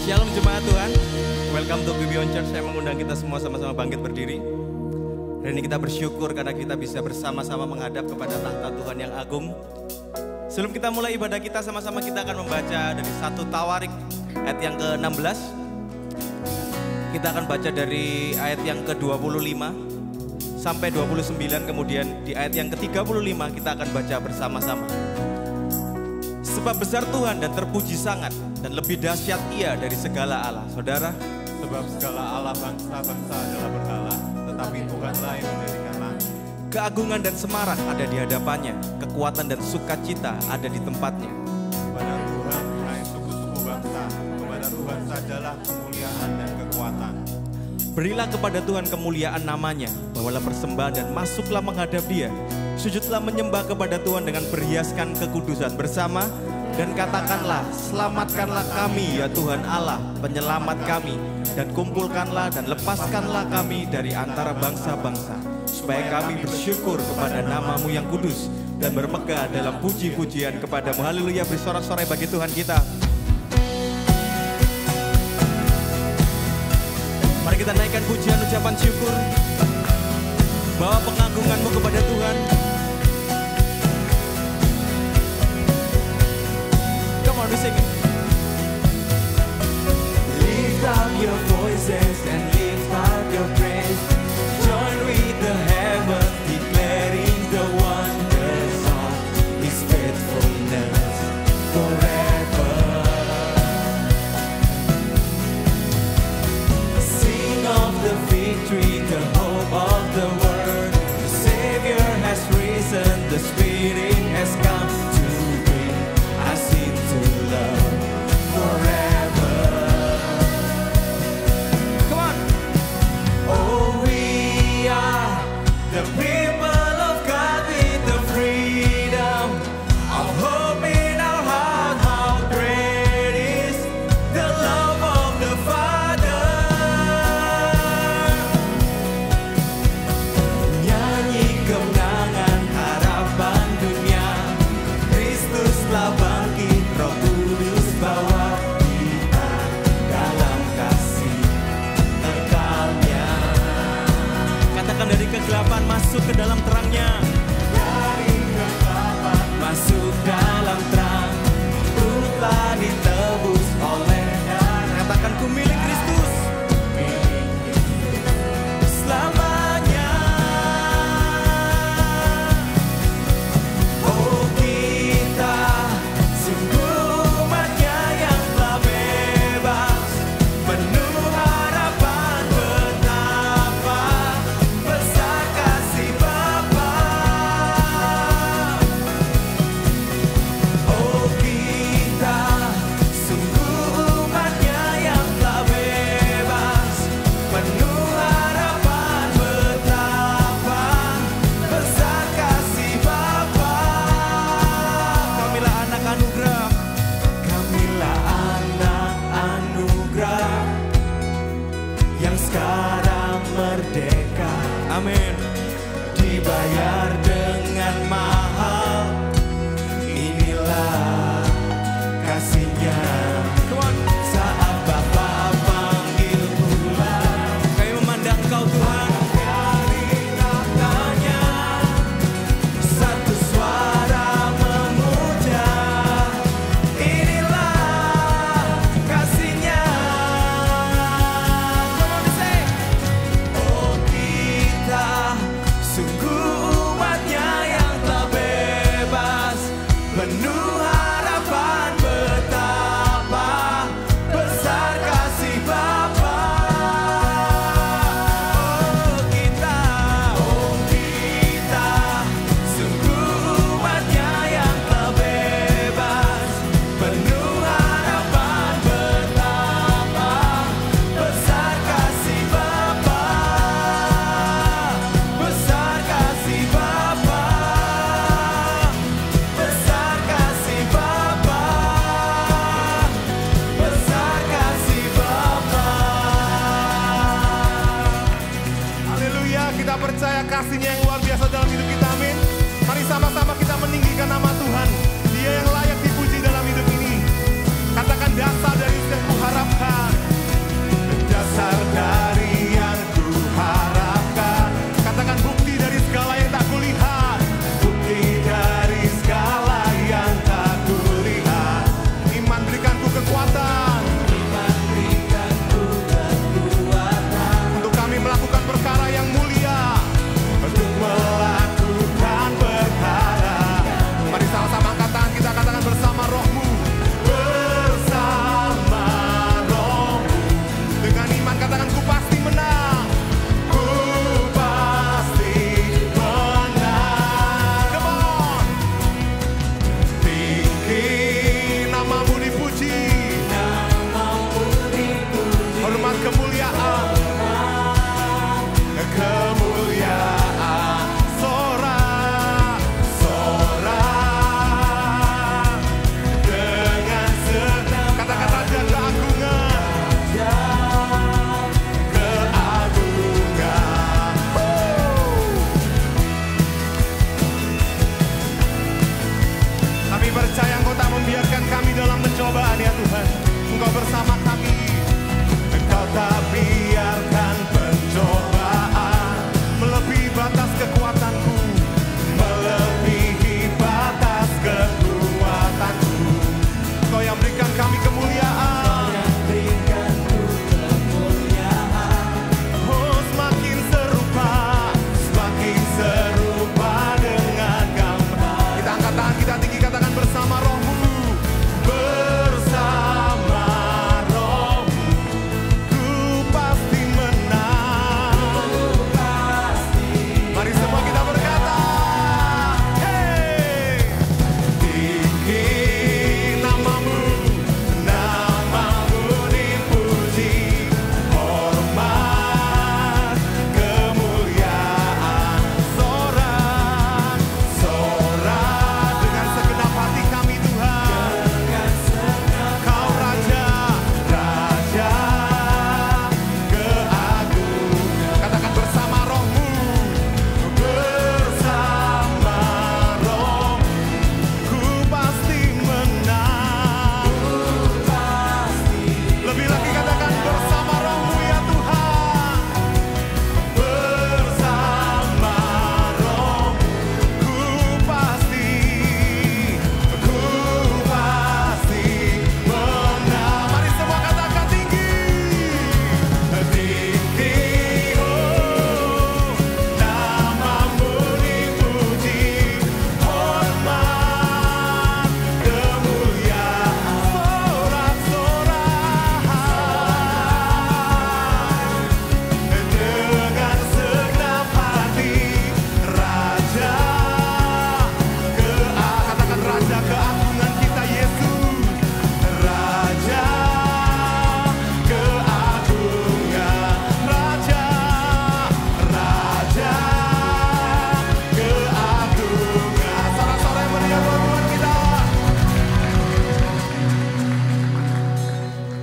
Shalom jemaat Tuhan, welcome to Beyond Church. Saya mengundang kita semua sama-sama bangkit berdiri. Hari ini kita bersyukur karena kita bisa bersama-sama menghadap kepada tahta Tuhan yang agung. Sebelum kita mulai ibadah kita, sama-sama kita akan membaca dari 1 Tawarik ayat yang ke-16. Kita akan baca dari ayat yang ke-25 sampai 29, kemudian di ayat yang ke-35 kita akan baca bersama-sama. Sebab besar Tuhan dan terpuji sangat, dan lebih dahsyat Ia dari segala Allah. Saudara, sebab segala Allah bangsa-bangsa adalah berhala, tetapi Tuhanlah yang mendirikan langit. keagungan dan semarak ada di hadapannya, kekuatan dan sukacita ada di tempatnya. Kepada Tuhan, hai suku-suku bangsa, kepada Tuhan sajalah kemuliaan dan kekuatan. Berilah kepada Tuhan kemuliaan namanya, bawalah persembahan dan masuklah menghadap Dia. Sujudlah menyembah kepada Tuhan dengan berhiaskan kekudusan bersama, dan katakanlah, selamatkanlah kami ya Tuhan Allah, penyelamat kami, dan kumpulkanlah dan lepaskanlah kami dari antara bangsa-bangsa, supaya kami bersyukur kepada nama-Mu yang kudus, dan bermegah dalam puji-pujian kepadamu. Haleluya, beri sorak-sorai bagi Tuhan kita. Mari kita naikkan pujian ucapan syukur, bawa pengagungan-Mu kepada Tuhan. Come on, we sing it. Lift up your voices and lift up your praise. Join with the heavens, declaring the wonders of His faithfulness forever. Sing of the victory, the hope of the world. The Savior has risen, the Spirit has come to bring us into love.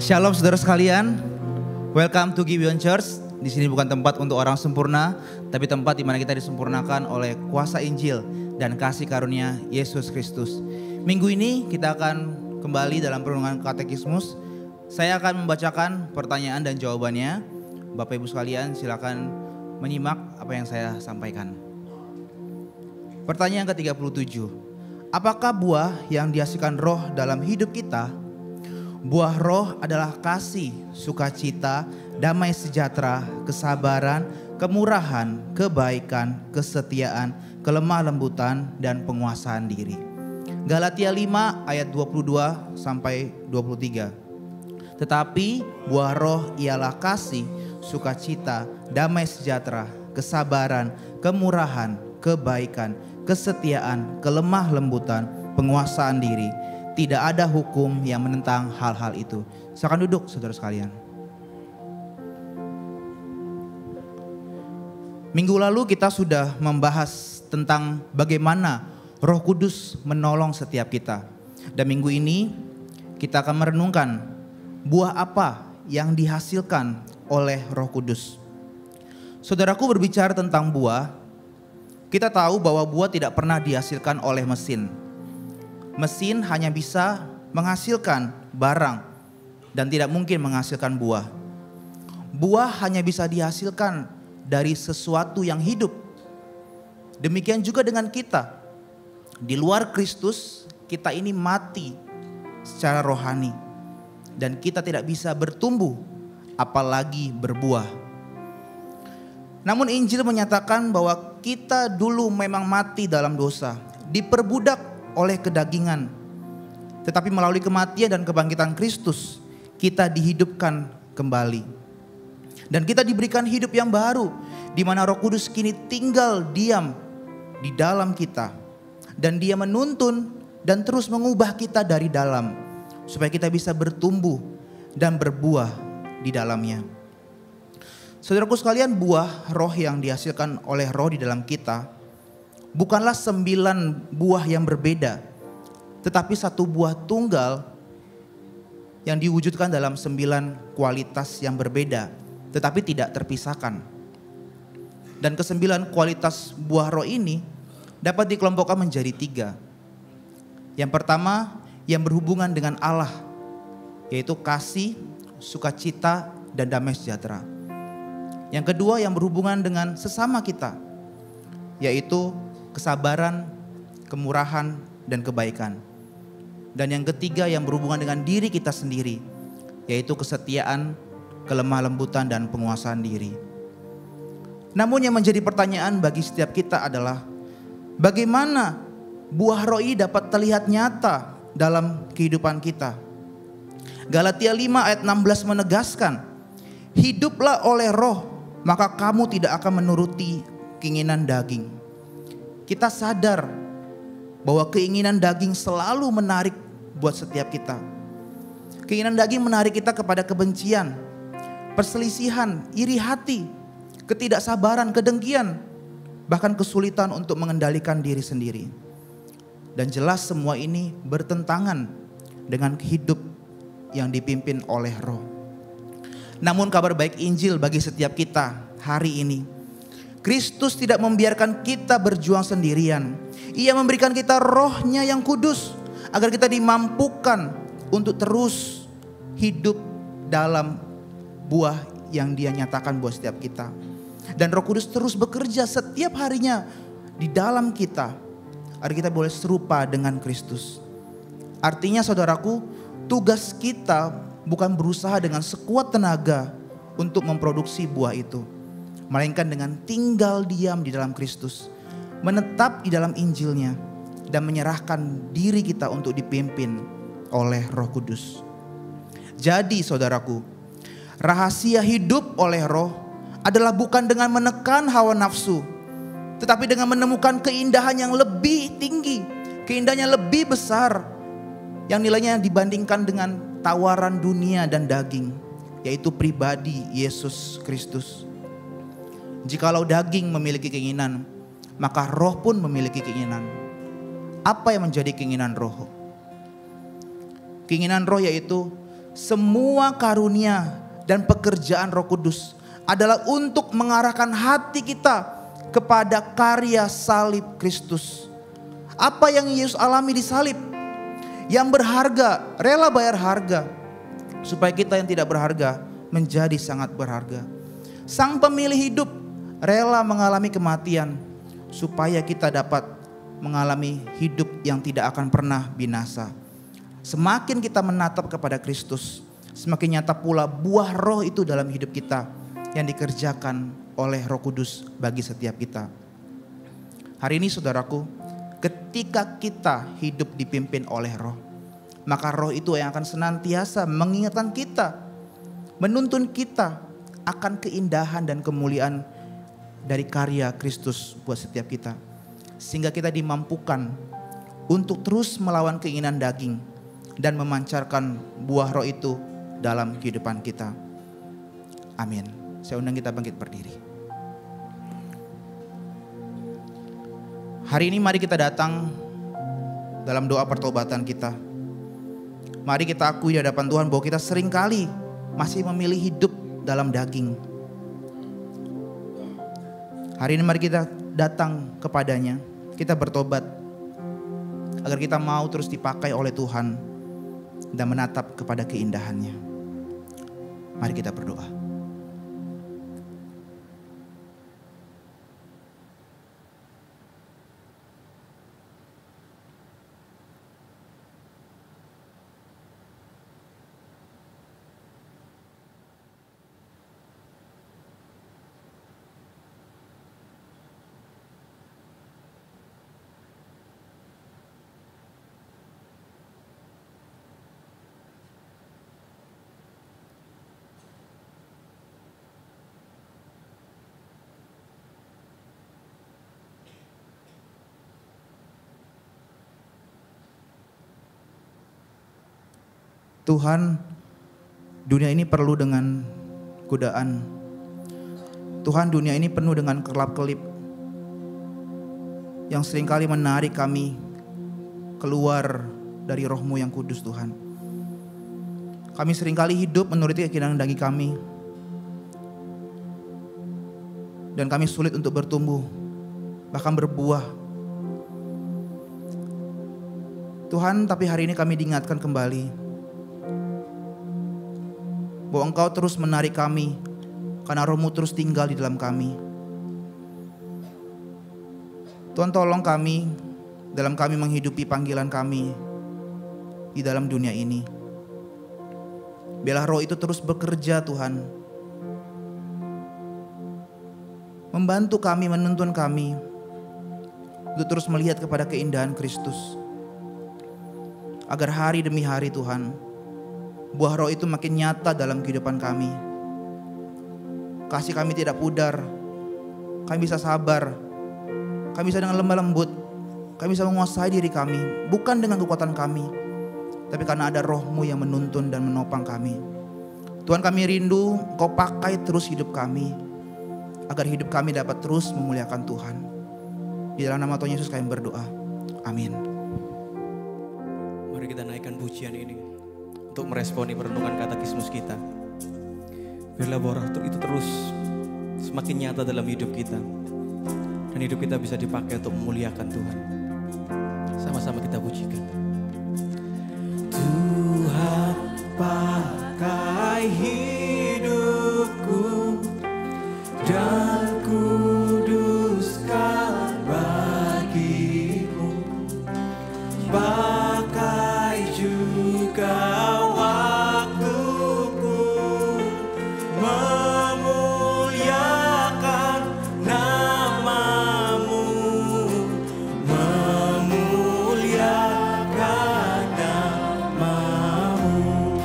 Shalom saudara sekalian, welcome to Gibeon Church. Di sini bukan tempat untuk orang sempurna, tapi tempat di mana kita disempurnakan oleh kuasa Injil dan kasih karunia Yesus Kristus. Minggu ini kita akan kembali dalam perenungan katekismus. Saya akan membacakan pertanyaan dan jawabannya. Bapak Ibu sekalian silakan menyimak apa yang saya sampaikan. Pertanyaan ke-37. Apakah buah yang dihasilkan Roh dalam hidup kita? Buah Roh adalah kasih, sukacita, damai sejahtera, kesabaran, kemurahan, kebaikan, kesetiaan, kelemah lembutan, dan penguasaan diri. Galatia 5 ayat 22 sampai 23. Tetapi buah Roh ialah kasih, sukacita, damai sejahtera, kesabaran, kemurahan, kebaikan, kesetiaan, kelemah lembutan, penguasaan diri. Tidak ada hukum yang menentang hal-hal itu. Silakan duduk saudara sekalian. Minggu lalu kita sudah membahas tentang bagaimana Roh Kudus menolong setiap kita. Dan minggu ini kita akan merenungkan buah apa yang dihasilkan oleh Roh Kudus. Saudaraku, berbicara tentang buah, kita tahu bahwa buah tidak pernah dihasilkan oleh mesin. Mesin hanya bisa menghasilkan barang dan tidak mungkin menghasilkan buah. Buah hanya bisa dihasilkan dari sesuatu yang hidup. Demikian juga dengan kita. Di luar Kristus, kita ini mati secara rohani. Dan kita tidak bisa bertumbuh, apalagi berbuah. Namun Injil menyatakan bahwa kita dulu memang mati dalam dosa, diperbudak oleh kedagingan. Tetapi melalui kematian dan kebangkitan Kristus, kita dihidupkan kembali. Dan kita diberikan hidup yang baru, di mana Roh Kudus kini tinggal diam di dalam kita. Dan Dia menuntun dan terus mengubah kita dari dalam, supaya kita bisa bertumbuh dan berbuah di dalamnya. Saudaraku sekalian, buah Roh yang dihasilkan oleh Roh di dalam kita bukanlah 9 buah yang berbeda, tetapi satu buah tunggal yang diwujudkan dalam 9 kualitas yang berbeda, tetapi tidak terpisahkan. Dan ke-9 kualitas buah Roh ini dapat dikelompokkan menjadi 3. Yang pertama yang berhubungan dengan Allah, yaitu kasih, sukacita, dan damai sejahtera. Yang kedua yang berhubungan dengan sesama kita, yaitu kesabaran, kemurahan, dan kebaikan. Dan yang ketiga yang berhubungan dengan diri kita sendiri, yaitu kesetiaan, kelemah lembutan, dan penguasaan diri. Namun yang menjadi pertanyaan bagi setiap kita adalah, bagaimana buah Roh ini dapat terlihat nyata dalam kehidupan kita? Galatia 5 ayat 16 menegaskan, hiduplah oleh Roh, maka kamu tidak akan menuruti keinginan daging. Kita sadar bahwa keinginan daging selalu menarik buat setiap kita. Keinginan daging menarik kita kepada kebencian, perselisihan, iri hati, ketidaksabaran, kedengkian, bahkan kesulitan untuk mengendalikan diri sendiri. Dan jelas semua ini bertentangan dengan hidup yang dipimpin oleh Roh. Namun kabar baik Injil bagi setiap kita hari ini, Kristus tidak membiarkan kita berjuang sendirian. Ia memberikan kita Roh-Nya yang kudus, agar kita dimampukan untuk terus hidup dalam buah yang Dia nyatakan buat setiap kita. Dan Roh Kudus terus bekerja setiap harinya di dalam kita, agar kita boleh serupa dengan Kristus. Artinya saudaraku, tugas kita bukan berusaha dengan sekuat tenaga untuk memproduksi buah itu, melainkan dengan tinggal diam di dalam Kristus, menetap di dalam Injilnya, dan menyerahkan diri kita untuk dipimpin oleh Roh Kudus. Jadi saudaraku, rahasia hidup oleh Roh adalah bukan dengan menekan hawa nafsu, tetapi dengan menemukan keindahan yang lebih tinggi, keindahan yang lebih besar, yang nilainya dibandingkan dengan tawaran dunia dan daging, yaitu pribadi Yesus Kristus. Jikalau daging memiliki keinginan, maka Roh pun memiliki keinginan. Apa yang menjadi keinginan Roh? Keinginan Roh yaitu semua karunia dan pekerjaan Roh Kudus adalah untuk mengarahkan hati kita kepada karya salib Kristus. Apa yang Yesus alami di salib? Yang berharga, rela bayar harga. Supaya kita yang tidak berharga menjadi sangat berharga. Sang pemilih hidup rela mengalami kematian. Supaya kita dapat mengalami hidup yang tidak akan pernah binasa. Semakin kita menatap kepada Kristus, semakin nyata pula buah roh itu dalam hidup kita yang dikerjakan oleh Roh Kudus bagi setiap kita. Hari ini saudaraku, ketika kita hidup dipimpin oleh roh, maka roh itu yang akan senantiasa mengingatkan kita, menuntun kita akan keindahan dan kemuliaan dari karya Kristus buat setiap kita. Sehingga kita dimampukan untuk terus melawan keinginan daging dan memancarkan buah roh itu dalam kehidupan kita. Amin. Saya undang kita bangkit berdiri. Hari ini mari kita datang dalam doa pertobatan kita. Mari kita akui di hadapan Tuhan bahwa kita seringkali masih memilih hidup dalam daging. Hari ini mari kita datang kepadanya, kita bertobat agar kita mau terus dipakai oleh Tuhan dan menatap kepada keindahannya. Mari kita berdoa. Tuhan, dunia ini perlu dengan godaan. Tuhan, dunia ini penuh dengan kelap-kelip yang seringkali menarik kami keluar dari roh-Mu yang kudus Tuhan. Kami seringkali hidup menuruti keinginan daging kami. Dan kami sulit untuk bertumbuh, bahkan berbuah. Tuhan, tapi hari ini kami diingatkan kembali bahwa Engkau terus menarik kami karena roh-Mu terus tinggal di dalam kami. Tuhan, tolong kami dalam kami menghidupi panggilan kami di dalam dunia ini. Biarlah roh itu terus bekerja Tuhan, membantu kami, menuntun kami untuk terus melihat kepada keindahan Kristus. Agar hari demi hari Tuhan, buah roh itu makin nyata dalam kehidupan kami. Kasih kami tidak pudar, kami bisa sabar, kami bisa dengan lemah lembut, kami bisa menguasai diri kami, bukan dengan kekuatan kami, tapi karena ada roh-Mu yang menuntun dan menopang kami. Tuhan, kami rindu Engkau pakai terus hidup kami, agar hidup kami dapat terus memuliakan Tuhan. Di dalam nama Tuhan Yesus kami berdoa, amin. Mari kita naikkan pujian ini untuk meresponi perenungan katekismus kita. Biarlah roh itu terus semakin nyata dalam hidup kita, dan hidup kita bisa dipakai untuk memuliakan Tuhan. Sama-sama kita pujikan. Tuhan, pakai hidupku dan kuduskan bagimu. Pakai juga waktuku memuliakan namamu, memuliakan namamu.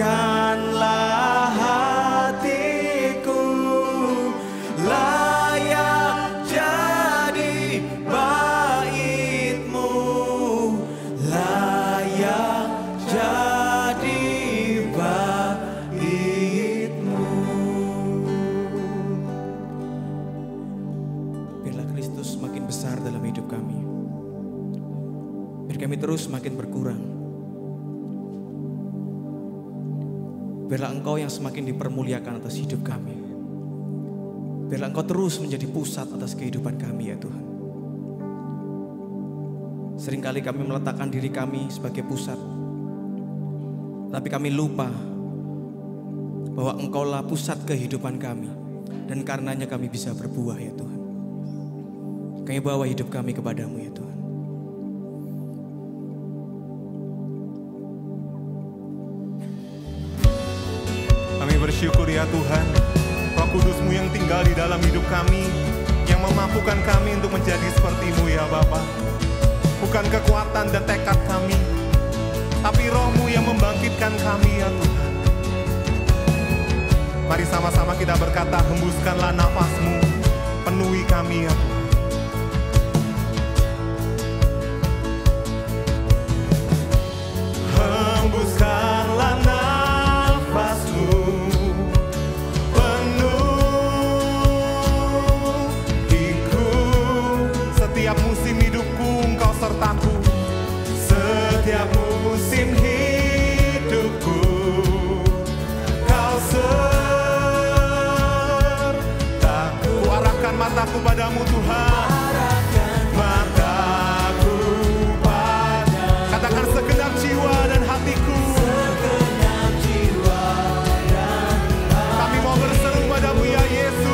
Hembuskanlah hatiku, layak jadi bait-Mu, layak jadi bait-Mu. Biarlah Kristus makin besar dalam hidup kami. Biar kami terus makin berkurang. Biarlah Engkau yang semakin dipermuliakan atas hidup kami. Biarlah Engkau terus menjadi pusat atas kehidupan kami ya Tuhan. Seringkali kami meletakkan diri kami sebagai pusat, tapi kami lupa bahwa Engkaulah pusat kehidupan kami. Dan karenanya kami bisa berbuah ya Tuhan. Kami bawa hidup kami kepadamu ya Tuhan. Bersyukur ya Tuhan, Roh Kudus-Mu yang tinggal di dalam hidup kami, yang memampukan kami untuk menjadi seperti-Mu ya Bapa. Bukan kekuatan dan tekad kami, tapi Roh-Mu yang membangkitkan kami ya Tuhan. Mari sama-sama kita berkata, hembuskanlah nafas-Mu, penuhi kami ya Tuhan. Hembuskanlah nafas-Mu, setiap musim hidupku Engkau sertaku. Setiap musim hidupku Kau sertaku. Arahkan mataku padamu Tuhan, mataku padamu. Katakan segenap jiwa dan hatiku, kami mau berseru padamu ya Yesus.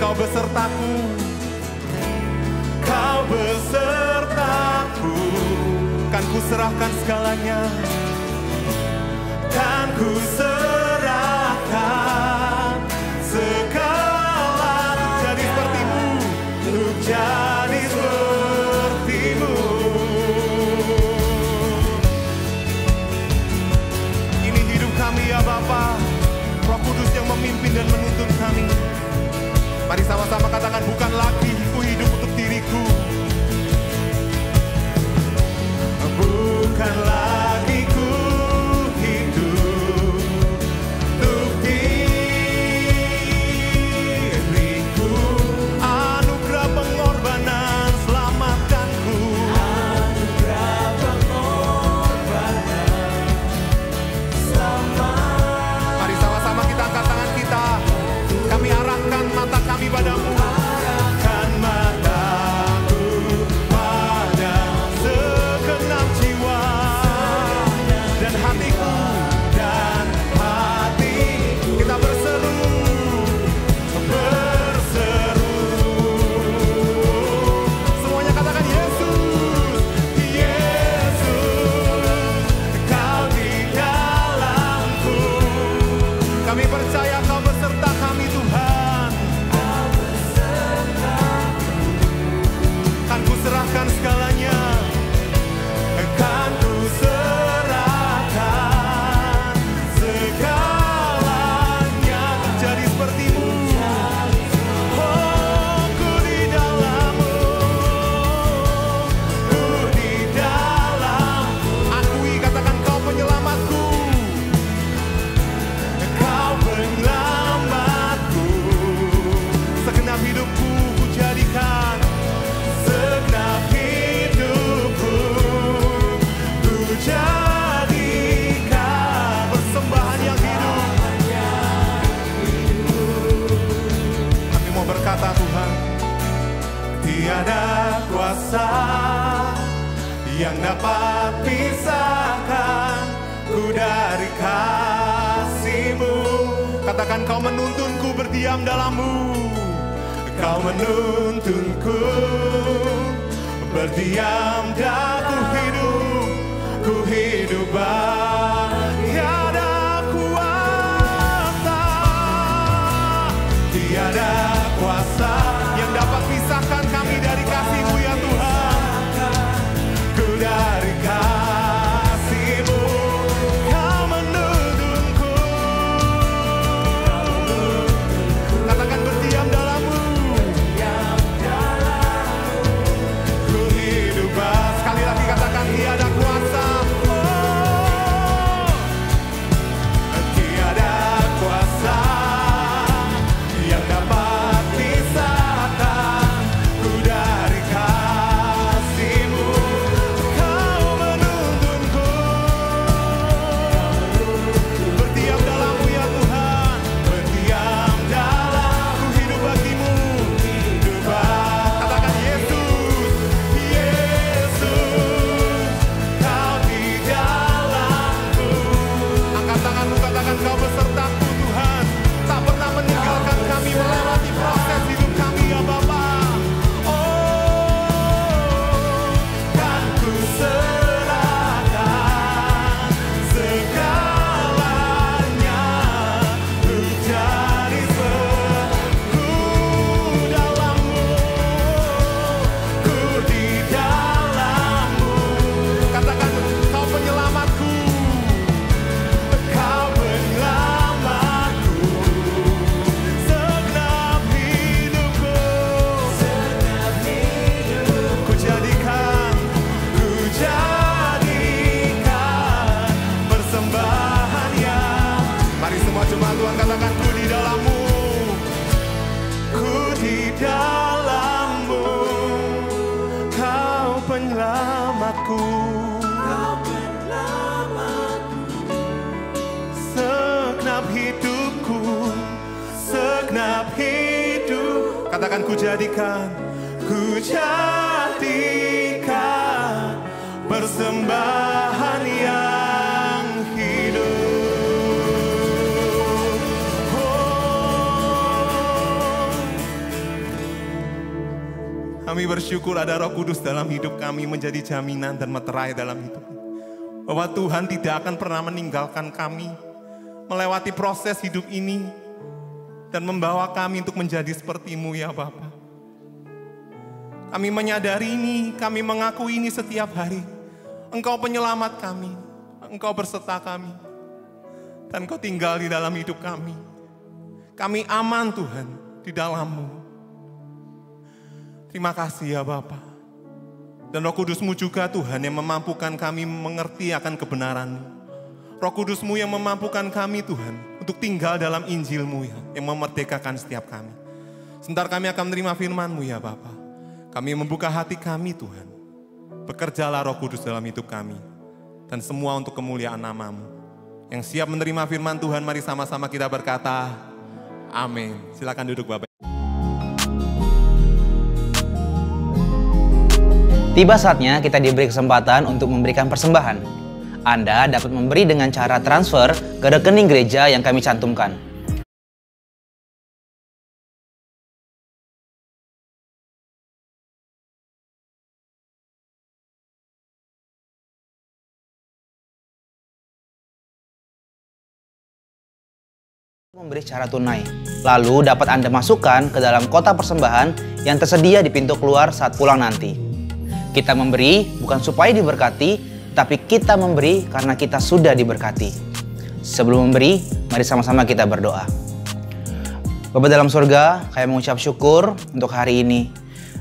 Kau besertaku, Kau besertaku. Kan ku serahkan segalanya, kan ku serahkan segala. Jadi seperti-Mu, untuk jadi seperti-Mu. Ini hidup kami ya Bapa, Roh Kudus yang memimpin dan menuntun kami. Mari sama-sama katakan, bukan lagi ku hidup untuk diriku, bukan lagi ku hidup untuk diriku. Anugerah pengorbanan selamatkanku, anugerah pengorbanan selamat. Mari sama-sama kita angkat tangan kita, kami arahkan mata kami padamu. Arahkan mataku pada segenap jiwa dan hatiku, dan hatiku. Kita berseru, berseru. Semuanya katakan Yesus, Yesus, Kau di dalamku. Kami percaya Kau beserta kami Tuhan. Kan ku serahkan segalanya, kan ku serahkan segalanya. Jadi seperti-Mu, oh ku di dalam-Mu, ku di dalam. Akui, katakan Kau penyelamatku, Kau penyelamatku. Segenap hidupku ku jadikan, segenap hidupku ku jadikan persembahan yang hidup. Kami mau berkata Tuhan, tiada kuasa yang dapat pisahkan ku dari kasih-Mu. Katakan, Kau menuntunku berdiam dalam-Mu, Kau menuntunku berdiam dan ku hidup tiada kuasa Tuhan, katakan ku di dalam-Mu. Ku di dalam-Mu, Kau penyelamatku. Segenap hidupku, segenap hidup. Katakan ku jadikan persembahan yang hidup. Kami bersyukur ada Roh Kudus dalam hidup kami, menjadi jaminan dan meterai dalam hidup. Bahwa Tuhan tidak akan pernah meninggalkan kami melewati proses hidup ini dan membawa kami untuk menjadi seperti-Mu ya Bapa. Kami menyadari ini, kami mengakui ini setiap hari. Engkau penyelamat kami, Engkau berserta kami, dan Engkau tinggal di dalam hidup kami. Kami aman Tuhan di dalam-Mu. Terima kasih ya Bapa. Dan Roh Kudus-Mu juga Tuhan yang memampukan kami mengerti akan kebenaran-Mu. Roh Kudus-Mu yang memampukan kami Tuhan untuk tinggal dalam Injil-Mu yang memerdekakan setiap kami. Sebentar kami akan menerima firman-Mu ya Bapa. Kami membuka hati kami Tuhan. Bekerjalah Roh Kudus dalam hidup kami. Dan semua untuk kemuliaan nama-Mu. Yang siap menerima firman Tuhan, mari sama-sama kita berkata, amin. Silakan duduk Bapak. Tiba saatnya kita diberi kesempatan untuk memberikan persembahan. Anda dapat memberi dengan cara transfer ke rekening gereja yang kami cantumkan. Memberi secara tunai, lalu dapat Anda masukkan ke dalam kotak persembahan yang tersedia di pintu keluar saat pulang nanti. Kita memberi bukan supaya diberkati, tapi kita memberi karena kita sudah diberkati. Sebelum memberi, mari sama-sama kita berdoa. Bapa dalam surga, kami mengucap syukur untuk hari ini.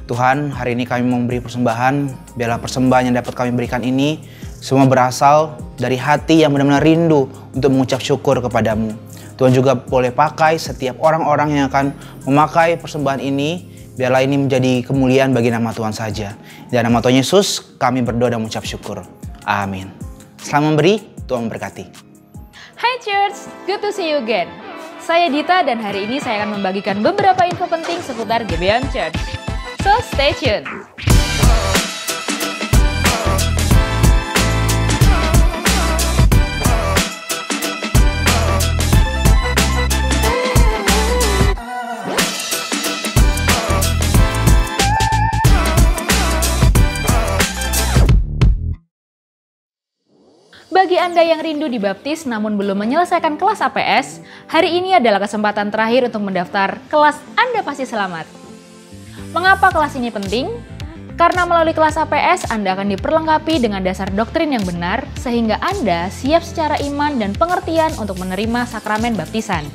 Tuhan, hari ini kami memberi persembahan, biarlah persembahan yang dapat kami berikan ini semua berasal dari hati yang benar-benar rindu untuk mengucap syukur kepadamu. Tuhan juga boleh pakai setiap orang-orang yang akan memakai persembahan ini. Biarlah ini menjadi kemuliaan bagi nama Tuhan saja. Dalam nama Tuhan Yesus kami berdoa dan mengucap syukur. Amin. Selamat memberi, Tuhan memberkati. Hi Church, good to see you again. Saya Dita dan hari ini saya akan membagikan beberapa info penting seputar Gibeon Church. So stay tuned. Bagi Anda yang rindu dibaptis namun belum menyelesaikan kelas APS, hari ini adalah kesempatan terakhir untuk mendaftar kelas Anda Pasti Selamat. Mengapa kelas ini penting? Karena melalui kelas APS Anda akan diperlengkapi dengan dasar doktrin yang benar, sehingga Anda siap secara iman dan pengertian untuk menerima sakramen baptisan.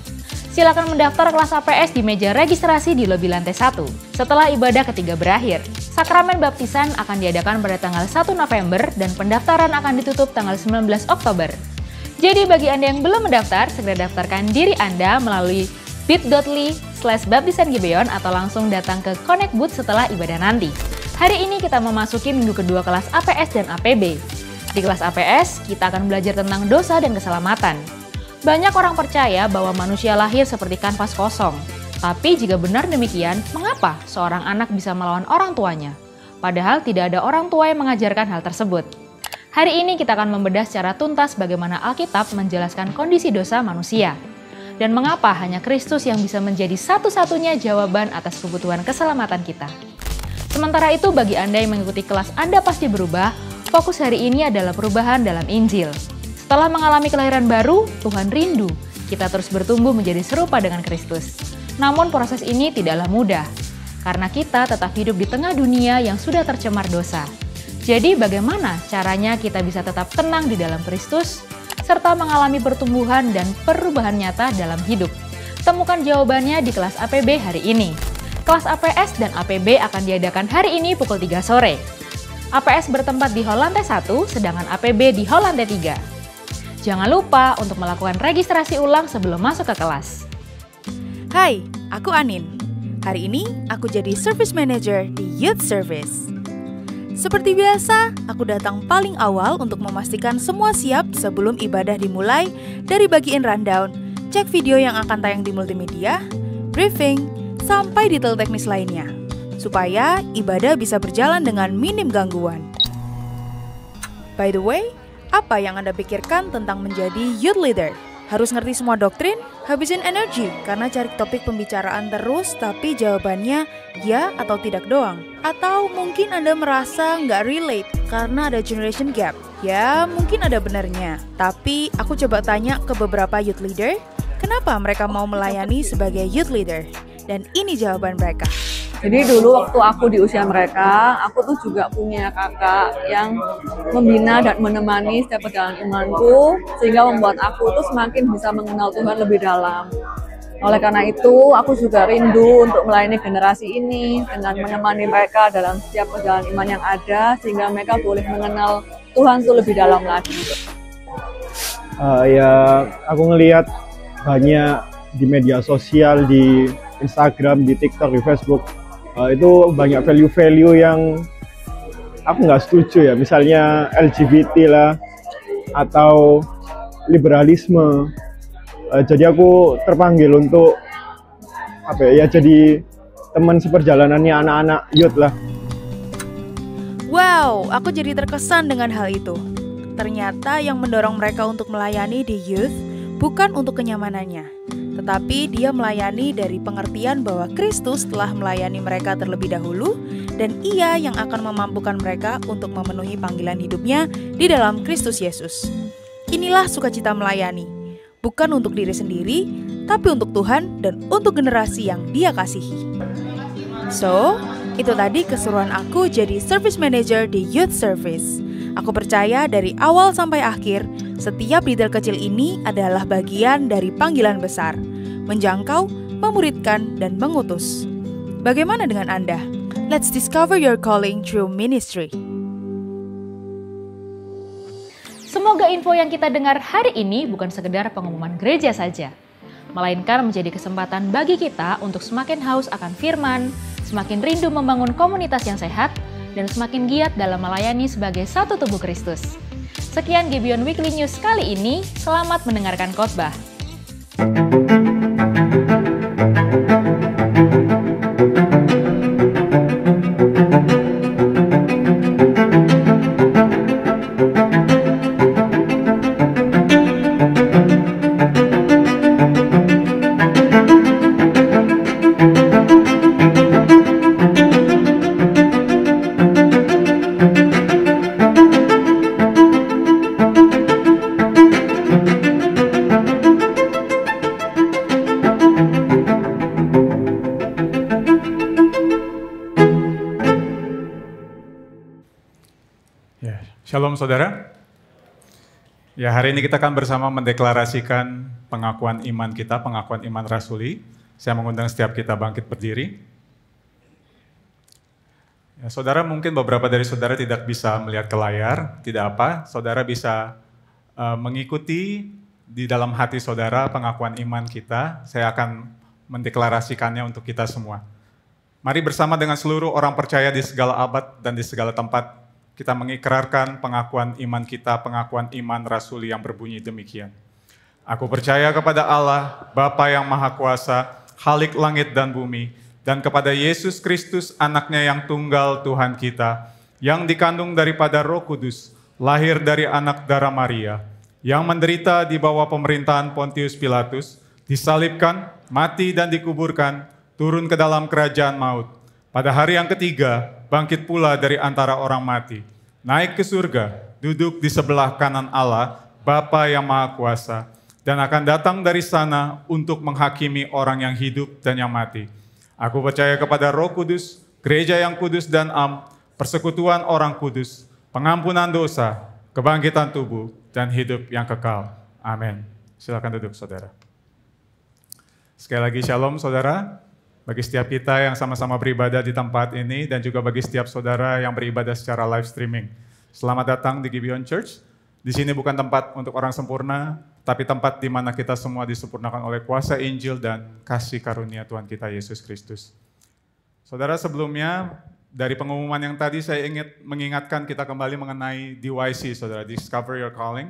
Silakan mendaftar kelas APS di meja registrasi di lobi lantai 1. Setelah ibadah ketiga berakhir, sakramen baptisan akan diadakan pada tanggal 1 November dan pendaftaran akan ditutup tanggal 19 Oktober. Jadi bagi Anda yang belum mendaftar, segera daftarkan diri Anda melalui bit.ly/baptisangibeon atau langsung datang ke Connect Booth setelah ibadah nanti. Hari ini kita memasuki minggu kedua kelas APS dan APB. Di kelas APS, kita akan belajar tentang dosa dan keselamatan. Banyak orang percaya bahwa manusia lahir seperti kanvas kosong. Tapi jika benar demikian, mengapa seorang anak bisa melawan orang tuanya? Padahal tidak ada orang tua yang mengajarkan hal tersebut. Hari ini kita akan membedah secara tuntas bagaimana Alkitab menjelaskan kondisi dosa manusia. Dan mengapa hanya Kristus yang bisa menjadi satu-satunya jawaban atas kebutuhan keselamatan kita. Sementara itu bagi Anda yang mengikuti kelas Anda Pasti Berubah, fokus hari ini adalah perubahan dalam Injil. Setelah mengalami kelahiran baru, Tuhan rindu kita terus bertumbuh menjadi serupa dengan Kristus. Namun proses ini tidaklah mudah, karena kita tetap hidup di tengah dunia yang sudah tercemar dosa. Jadi bagaimana caranya kita bisa tetap tenang di dalam Kristus, serta mengalami pertumbuhan dan perubahan nyata dalam hidup? Temukan jawabannya di kelas APB hari ini. Kelas APS dan APB akan diadakan hari ini pukul 3 sore. APS bertempat di hall lantai 1, sedangkan APB di hall lantai 3. Jangan lupa untuk melakukan registrasi ulang sebelum masuk ke kelas. Hai, aku Anin. Hari ini aku jadi Service Manager di Youth Service. Seperti biasa, aku datang paling awal untuk memastikan semua siap sebelum ibadah dimulai, dari bagian rundown, cek video yang akan tayang di multimedia, briefing, sampai detail teknis lainnya, supaya ibadah bisa berjalan dengan minim gangguan. By the way, apa yang Anda pikirkan tentang menjadi youth leader? Harus ngerti semua doktrin? Habisin energi karena cari topik pembicaraan terus tapi jawabannya ya atau tidak doang. Atau mungkin Anda merasa nggak relate karena ada generation gap. Ya mungkin ada benarnya. Tapi aku coba tanya ke beberapa youth leader, kenapa mereka mau melayani sebagai youth leader? Dan ini jawaban mereka. Jadi dulu waktu aku di usia mereka, aku tuh juga punya kakak yang membina dan menemani setiap perjalanan imanku, sehingga membuat aku tuh semakin bisa mengenal Tuhan lebih dalam. Oleh karena itu, aku juga rindu untuk melayani generasi ini dengan menemani mereka dalam setiap perjalanan iman yang ada, sehingga mereka boleh mengenal Tuhan tuh lebih dalam lagi. Aku ngelihat banyak di media sosial, di Instagram, di TikTok, di Facebook, itu banyak value-value yang aku nggak setuju ya, misalnya LGBT lah atau liberalisme. Jadi aku terpanggil untuk jadi teman seperjalanannya anak-anak youth lah. Wow, aku jadi terkesan dengan hal itu. Ternyata yang mendorong mereka untuk melayani di youth bukan untuk kenyamanannya, tetapi dia melayani dari pengertian bahwa Kristus telah melayani mereka terlebih dahulu dan Ia yang akan memampukan mereka untuk memenuhi panggilan hidupnya di dalam Kristus Yesus. Inilah sukacita melayani, bukan untuk diri sendiri, tapi untuk Tuhan dan untuk generasi yang Dia kasihi. So, itu tadi keseruan aku jadi Service Manager di Youth Service. Aku percaya dari awal sampai akhir, setiap detail kecil ini adalah bagian dari panggilan besar, menjangkau, memuridkan, dan mengutus. Bagaimana dengan Anda? Let's discover your calling through ministry. Semoga info yang kita dengar hari ini bukan sekedar pengumuman gereja saja, melainkan menjadi kesempatan bagi kita untuk semakin haus akan firman, semakin rindu membangun komunitas yang sehat, dan semakin giat dalam melayani sebagai satu tubuh Kristus. Sekian Gibeon Weekly News kali ini, selamat mendengarkan khotbah. Shalom saudara. Ya, hari ini kita akan bersama mendeklarasikan pengakuan iman kita, pengakuan iman rasuli. Saya mengundang setiap kita bangkit berdiri. Ya, saudara, mungkin beberapa dari saudara tidak bisa melihat ke layar, tidak apa. Saudara bisa mengikuti di dalam hati saudara pengakuan iman kita. Saya akan mendeklarasikannya untuk kita semua. Mari bersama dengan seluruh orang percaya di segala abad dan di segala tempat, kita mengikrarkan pengakuan iman kita, pengakuan iman rasuli yang berbunyi demikian. Aku percaya kepada Allah, Bapa yang Maha Kuasa, Khalik langit dan bumi, dan kepada Yesus Kristus, anaknya yang tunggal Tuhan kita, yang dikandung daripada Roh Kudus, lahir dari anak darah Maria, yang menderita di bawah pemerintahan Pontius Pilatus, disalibkan, mati dan dikuburkan, turun ke dalam kerajaan maut. Pada hari yang ketiga, bangkit pula dari antara orang mati, naik ke surga, duduk di sebelah kanan Allah, Bapa yang Maha Kuasa, dan akan datang dari sana untuk menghakimi orang yang hidup dan yang mati. Aku percaya kepada Roh Kudus, gereja yang kudus dan am, persekutuan orang kudus, pengampunan dosa, kebangkitan tubuh, dan hidup yang kekal. Amin. Silakan duduk, saudara. Sekali lagi shalom, saudara. Bagi setiap kita yang sama-sama beribadah di tempat ini dan juga bagi setiap saudara yang beribadah secara live streaming. Selamat datang di Gibeon Church Di sini bukan tempat untuk orang sempurna, tapi tempat di mana kita semua disempurnakan oleh kuasa Injil dan kasih karunia Tuhan kita Yesus Kristus. Saudara, sebelumnya dari pengumuman yang tadi saya ingin mengingatkan kita kembali mengenai DYC, saudara, Discover Your Calling.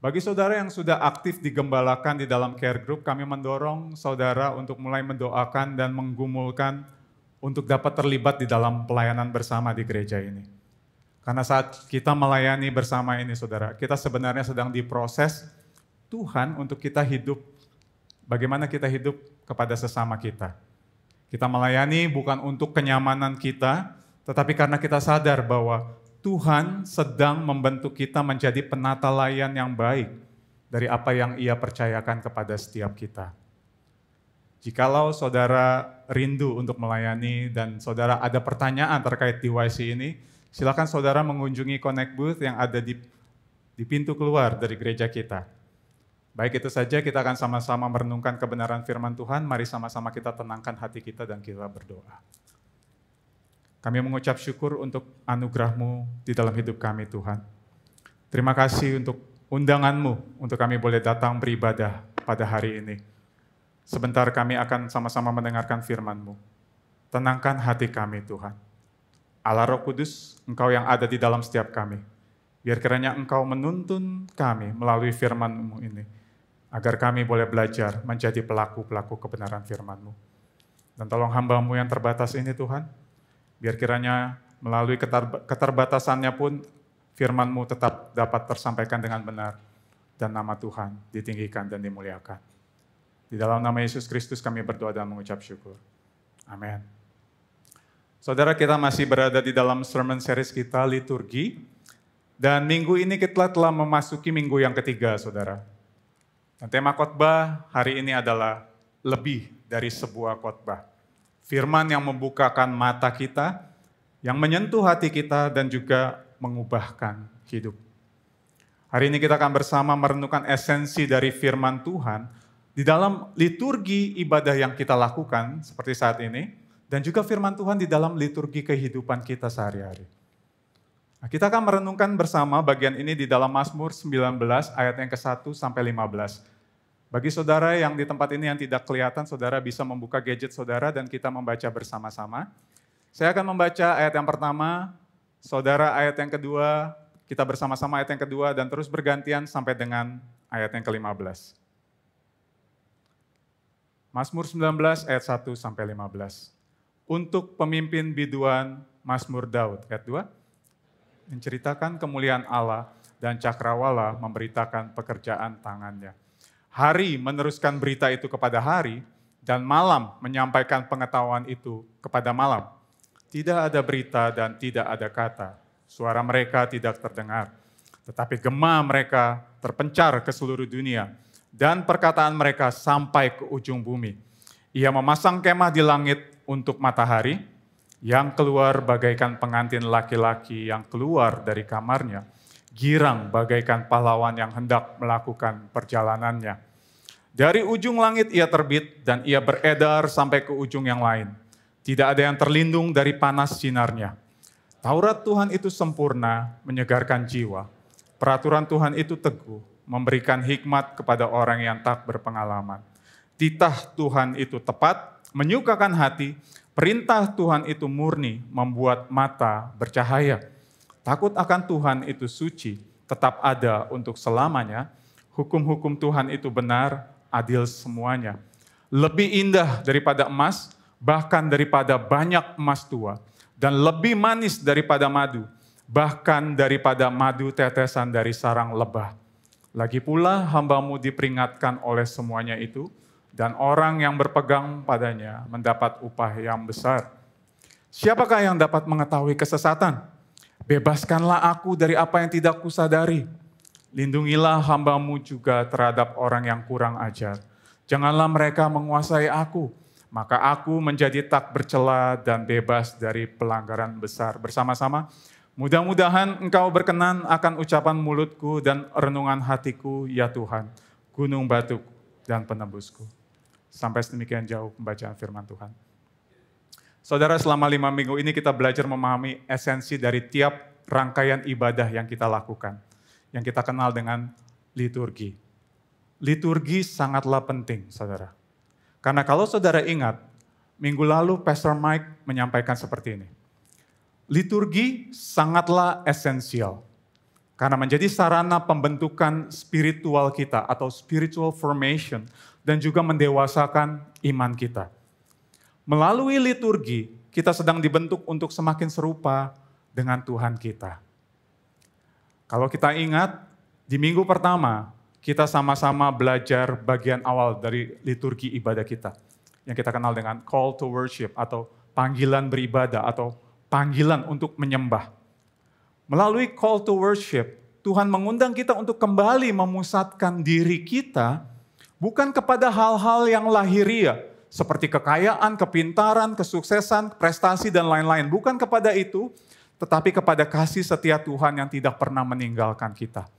Bagi saudara yang sudah aktif digembalakan di dalam care group, kami mendorong saudara untuk mulai mendoakan dan menggumulkan untuk dapat terlibat di dalam pelayanan bersama di gereja ini. Karena saat kita melayani bersama ini, saudara, kita sebenarnya sedang diproses Tuhan untuk kita hidup, bagaimana kita hidup kepada sesama kita. Kita melayani bukan untuk kenyamanan kita, tetapi karena kita sadar bahwa Tuhan sedang membentuk kita menjadi penata layan yang baik dari apa yang Ia percayakan kepada setiap kita. Jikalau saudara rindu untuk melayani dan saudara ada pertanyaan terkait DYC ini, silakan saudara mengunjungi Connect Booth yang ada di pintu keluar dari gereja kita. Baik, itu saja, kita akan sama-sama merenungkan kebenaran firman Tuhan. Mari sama-sama kita tenangkan hati kita dan kita berdoa. Kami mengucap syukur untuk anugerah-Mu di dalam hidup kami, Tuhan. Terima kasih untuk undangan-Mu untuk kami boleh datang beribadah pada hari ini. Sebentar kami akan sama-sama mendengarkan firman-Mu. Tenangkan hati kami, Tuhan. Allah Roh Kudus, Engkau yang ada di dalam setiap kami. Biar kiranya Engkau menuntun kami melalui firman-Mu ini, agar kami boleh belajar menjadi pelaku-pelaku kebenaran firman-Mu. Dan tolong hamba-Mu yang terbatas ini, Tuhan, biar kiranya melalui keterbatasannya pun firman-Mu tetap dapat tersampaikan dengan benar, dan nama Tuhan ditinggikan dan dimuliakan. Di dalam nama Yesus Kristus kami berdoa dan mengucap syukur. Amin. Saudara, kita masih berada di dalam sermon series kita, liturgi. Dan minggu ini kita telah memasuki minggu yang ketiga, saudara. Dan tema khotbah hari ini adalah lebih dari sebuah khotbah. Firman yang membukakan mata kita, yang menyentuh hati kita dan juga mengubahkan hidup. Hari ini kita akan bersama merenungkan esensi dari firman Tuhan di dalam liturgi ibadah yang kita lakukan seperti saat ini, dan juga firman Tuhan di dalam liturgi kehidupan kita sehari-hari. Nah, kita akan merenungkan bersama bagian ini di dalam Mazmur 19 ayat yang ke-1 sampai 15. Bagi saudara yang di tempat ini yang tidak kelihatan, saudara bisa membuka gadget saudara dan kita membaca bersama-sama. Saya akan membaca ayat yang pertama, saudara ayat yang kedua, kita bersama-sama ayat yang kedua, dan terus bergantian sampai dengan ayat yang ke-15. Mazmur 19 ayat 1 sampai 15. Untuk pemimpin biduan Mazmur Daud, ayat 2. Menceritakan kemuliaan Allah dan cakrawala memberitakan pekerjaan tangannya. Hari meneruskan berita itu kepada hari, dan malam menyampaikan pengetahuan itu kepada malam. Tidak ada berita dan tidak ada kata, suara mereka tidak terdengar. Tetapi gema mereka terpencar ke seluruh dunia, dan perkataan mereka sampai ke ujung bumi. Ia memasang kemah di langit untuk matahari, yang keluar bagaikan pengantin laki-laki yang keluar dari kamarnya, girang bagaikan pahlawan yang hendak melakukan perjalanannya. Dari ujung langit ia terbit dan ia beredar sampai ke ujung yang lain. Tidak ada yang terlindung dari panas sinarnya. Taurat Tuhan itu sempurna, menyegarkan jiwa. Peraturan Tuhan itu teguh, memberikan hikmat kepada orang yang tak berpengalaman. Titah Tuhan itu tepat, menyukakan hati. Perintah Tuhan itu murni, membuat mata bercahaya. Takut akan Tuhan itu suci, tetap ada untuk selamanya. Hukum-hukum Tuhan itu benar, adil semuanya. Lebih indah daripada emas, bahkan daripada banyak emas tua. Dan lebih manis daripada madu, bahkan daripada madu tetesan dari sarang lebah. Lagi pula hamba-Mu diperingatkan oleh semuanya itu, dan orang yang berpegang padanya mendapat upah yang besar. Siapakah yang dapat mengetahui kesesatan? Bebaskanlah aku dari apa yang tidak kusadari. Lindungilah hamba-Mu juga terhadap orang yang kurang ajar. Janganlah mereka menguasai aku, maka aku menjadi tak bercela dan bebas dari pelanggaran besar. Bersama-sama, mudah-mudahan Engkau berkenan akan ucapan mulutku dan renungan hatiku, ya Tuhan, gunung batuku dan penebusku. Sampai sedemikian jauh pembacaan firman Tuhan. Saudara, selama 5 minggu ini kita belajar memahami esensi dari tiap rangkaian ibadah yang kita lakukan. yang kita kenal dengan liturgi. Liturgi sangatlah penting, saudara. Karena kalau saudara ingat, minggu lalu Pastor Mike menyampaikan seperti ini. Liturgi sangatlah esensial. Karena menjadi sarana pembentukan spiritual kita atau spiritual formation dan juga mendewasakan iman kita. Melalui liturgi, kita sedang dibentuk untuk semakin serupa dengan Tuhan kita. Kalau kita ingat, di minggu pertama, kita sama-sama belajar bagian awal dari liturgi ibadah kita. Yang kita kenal dengan call to worship atau panggilan beribadah atau panggilan untuk menyembah. Melalui call to worship, Tuhan mengundang kita untuk kembali memusatkan diri kita bukan kepada hal-hal yang lahiriah, seperti kekayaan, kepintaran, kesuksesan, prestasi, dan lain-lain. Bukan kepada itu, tetapi kepada kasih setia Tuhan yang tidak pernah meninggalkan kita.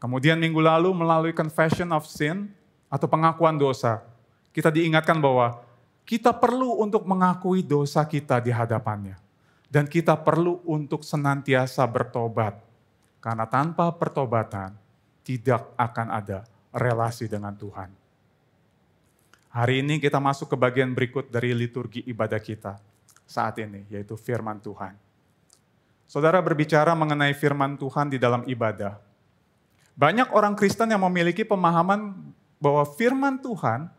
Kemudian minggu lalu melalui confession of sin atau pengakuan dosa, kita diingatkan bahwa kita perlu untuk mengakui dosa kita di hadapannya. Dan kita perlu untuk senantiasa bertobat. Karena tanpa pertobatan tidak akan ada relasi dengan Tuhan. Hari ini kita masuk ke bagian berikut dari liturgi ibadah kita saat ini, yaitu firman Tuhan. Saudara berbicara mengenai firman Tuhan di dalam ibadah. Banyak orang Kristen yang memiliki pemahaman bahwa firman Tuhan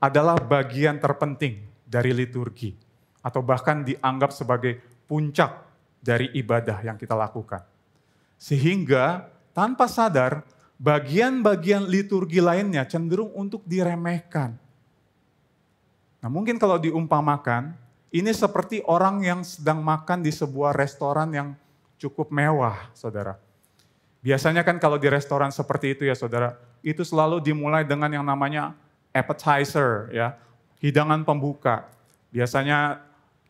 adalah bagian terpenting dari liturgi. Atau bahkan dianggap sebagai puncak dari ibadah yang kita lakukan. Sehingga tanpa sadar, bagian-bagian liturgi lainnya cenderung untuk diremehkan. Nah mungkin kalau diumpamakan, ini seperti orang yang sedang makan di sebuah restoran yang cukup mewah, saudara. Biasanya kan kalau di restoran seperti itu ya saudara, itu selalu dimulai dengan yang namanya appetizer, ya, hidangan pembuka. Biasanya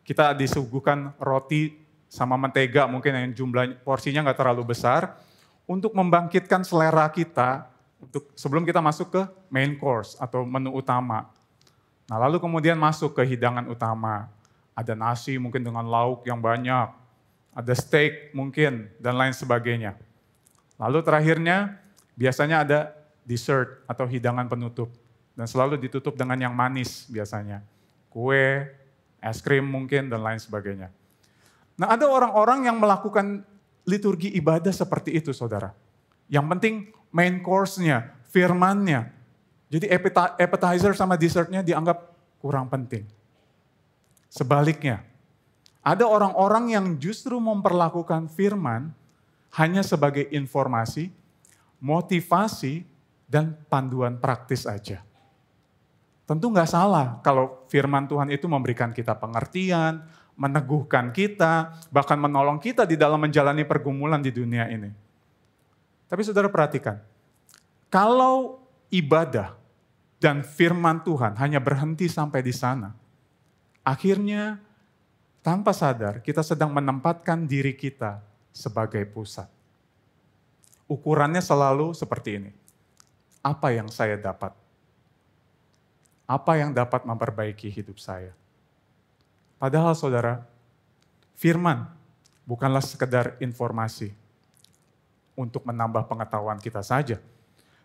kita disuguhkan roti sama mentega mungkin yang jumlah porsinya nggak terlalu besar untuk membangkitkan selera kita untuk sebelum kita masuk ke main course atau menu utama. Nah lalu kemudian masuk ke hidangan utama. Ada nasi mungkin dengan lauk yang banyak, ada steak mungkin dan lain sebagainya. Lalu terakhirnya biasanya ada dessert atau hidangan penutup dan selalu ditutup dengan yang manis biasanya. Kue, es krim mungkin, dan lain sebagainya. Nah ada orang-orang yang melakukan liturgi ibadah seperti itu saudara. Yang penting main course-nya, firman-nya. Jadi appetizer sama dessertnya dianggap kurang penting. Sebaliknya, ada orang-orang yang justru memperlakukan firman hanya sebagai informasi, motivasi, dan panduan praktis aja. Tentu nggak salah kalau firman Tuhan itu memberikan kita pengertian, meneguhkan kita, bahkan menolong kita di dalam menjalani pergumulan di dunia ini. Tapi saudara perhatikan, kalau ibadah dan firman Tuhan hanya berhenti sampai di sana, akhirnya tanpa sadar kita sedang menempatkan diri kita sebagai pusat. Ukurannya selalu seperti ini. Apa yang saya dapat? Apa yang dapat memperbaiki hidup saya? Padahal saudara, firman bukanlah sekedar informasi untuk menambah pengetahuan kita saja.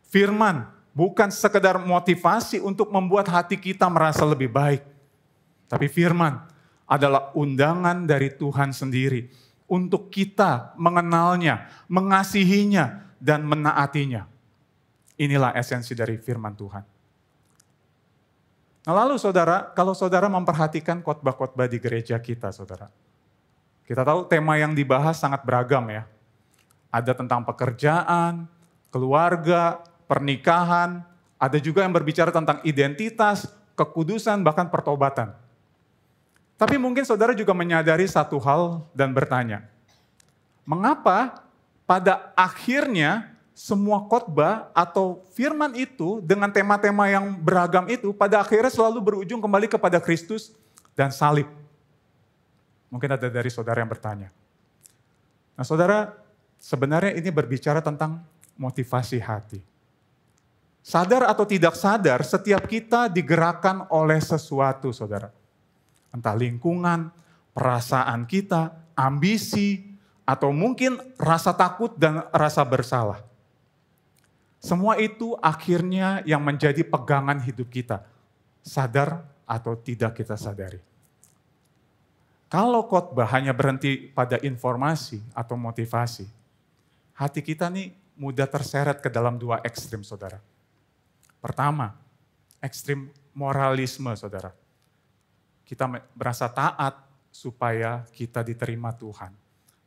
Firman bukan sekedar motivasi untuk membuat hati kita merasa lebih baik. Tapi firman adalah undangan dari Tuhan sendiri untuk kita mengenalnya, mengasihinya, dan menaatinya. Inilah esensi dari firman Tuhan. Nah lalu saudara, kalau saudara memperhatikan khotbah-khotbah di gereja kita saudara. Kita tahu tema yang dibahas sangat beragam ya. Ada tentang pekerjaan, keluarga, pernikahan. Ada juga yang berbicara tentang identitas, kekudusan, bahkan pertobatan. Tapi mungkin saudara juga menyadari satu hal dan bertanya. Mengapa pada akhirnya semua khotbah atau firman itu dengan tema-tema yang beragam itu pada akhirnya selalu berujung kembali kepada Kristus dan salib. Mungkin ada dari saudara yang bertanya. Nah saudara, sebenarnya ini berbicara tentang motivasi hati. Sadar atau tidak sadar, setiap kita digerakkan oleh sesuatu saudara. Entah lingkungan, perasaan kita, ambisi, atau mungkin rasa takut dan rasa bersalah. Semua itu akhirnya yang menjadi pegangan hidup kita, sadar atau tidak kita sadari. Kalau khotbah hanya berhenti pada informasi atau motivasi, hati kita nih mudah terseret ke dalam dua ekstrim, saudara. Pertama, ekstrim moralisme, saudara. Kita merasa taat supaya kita diterima Tuhan.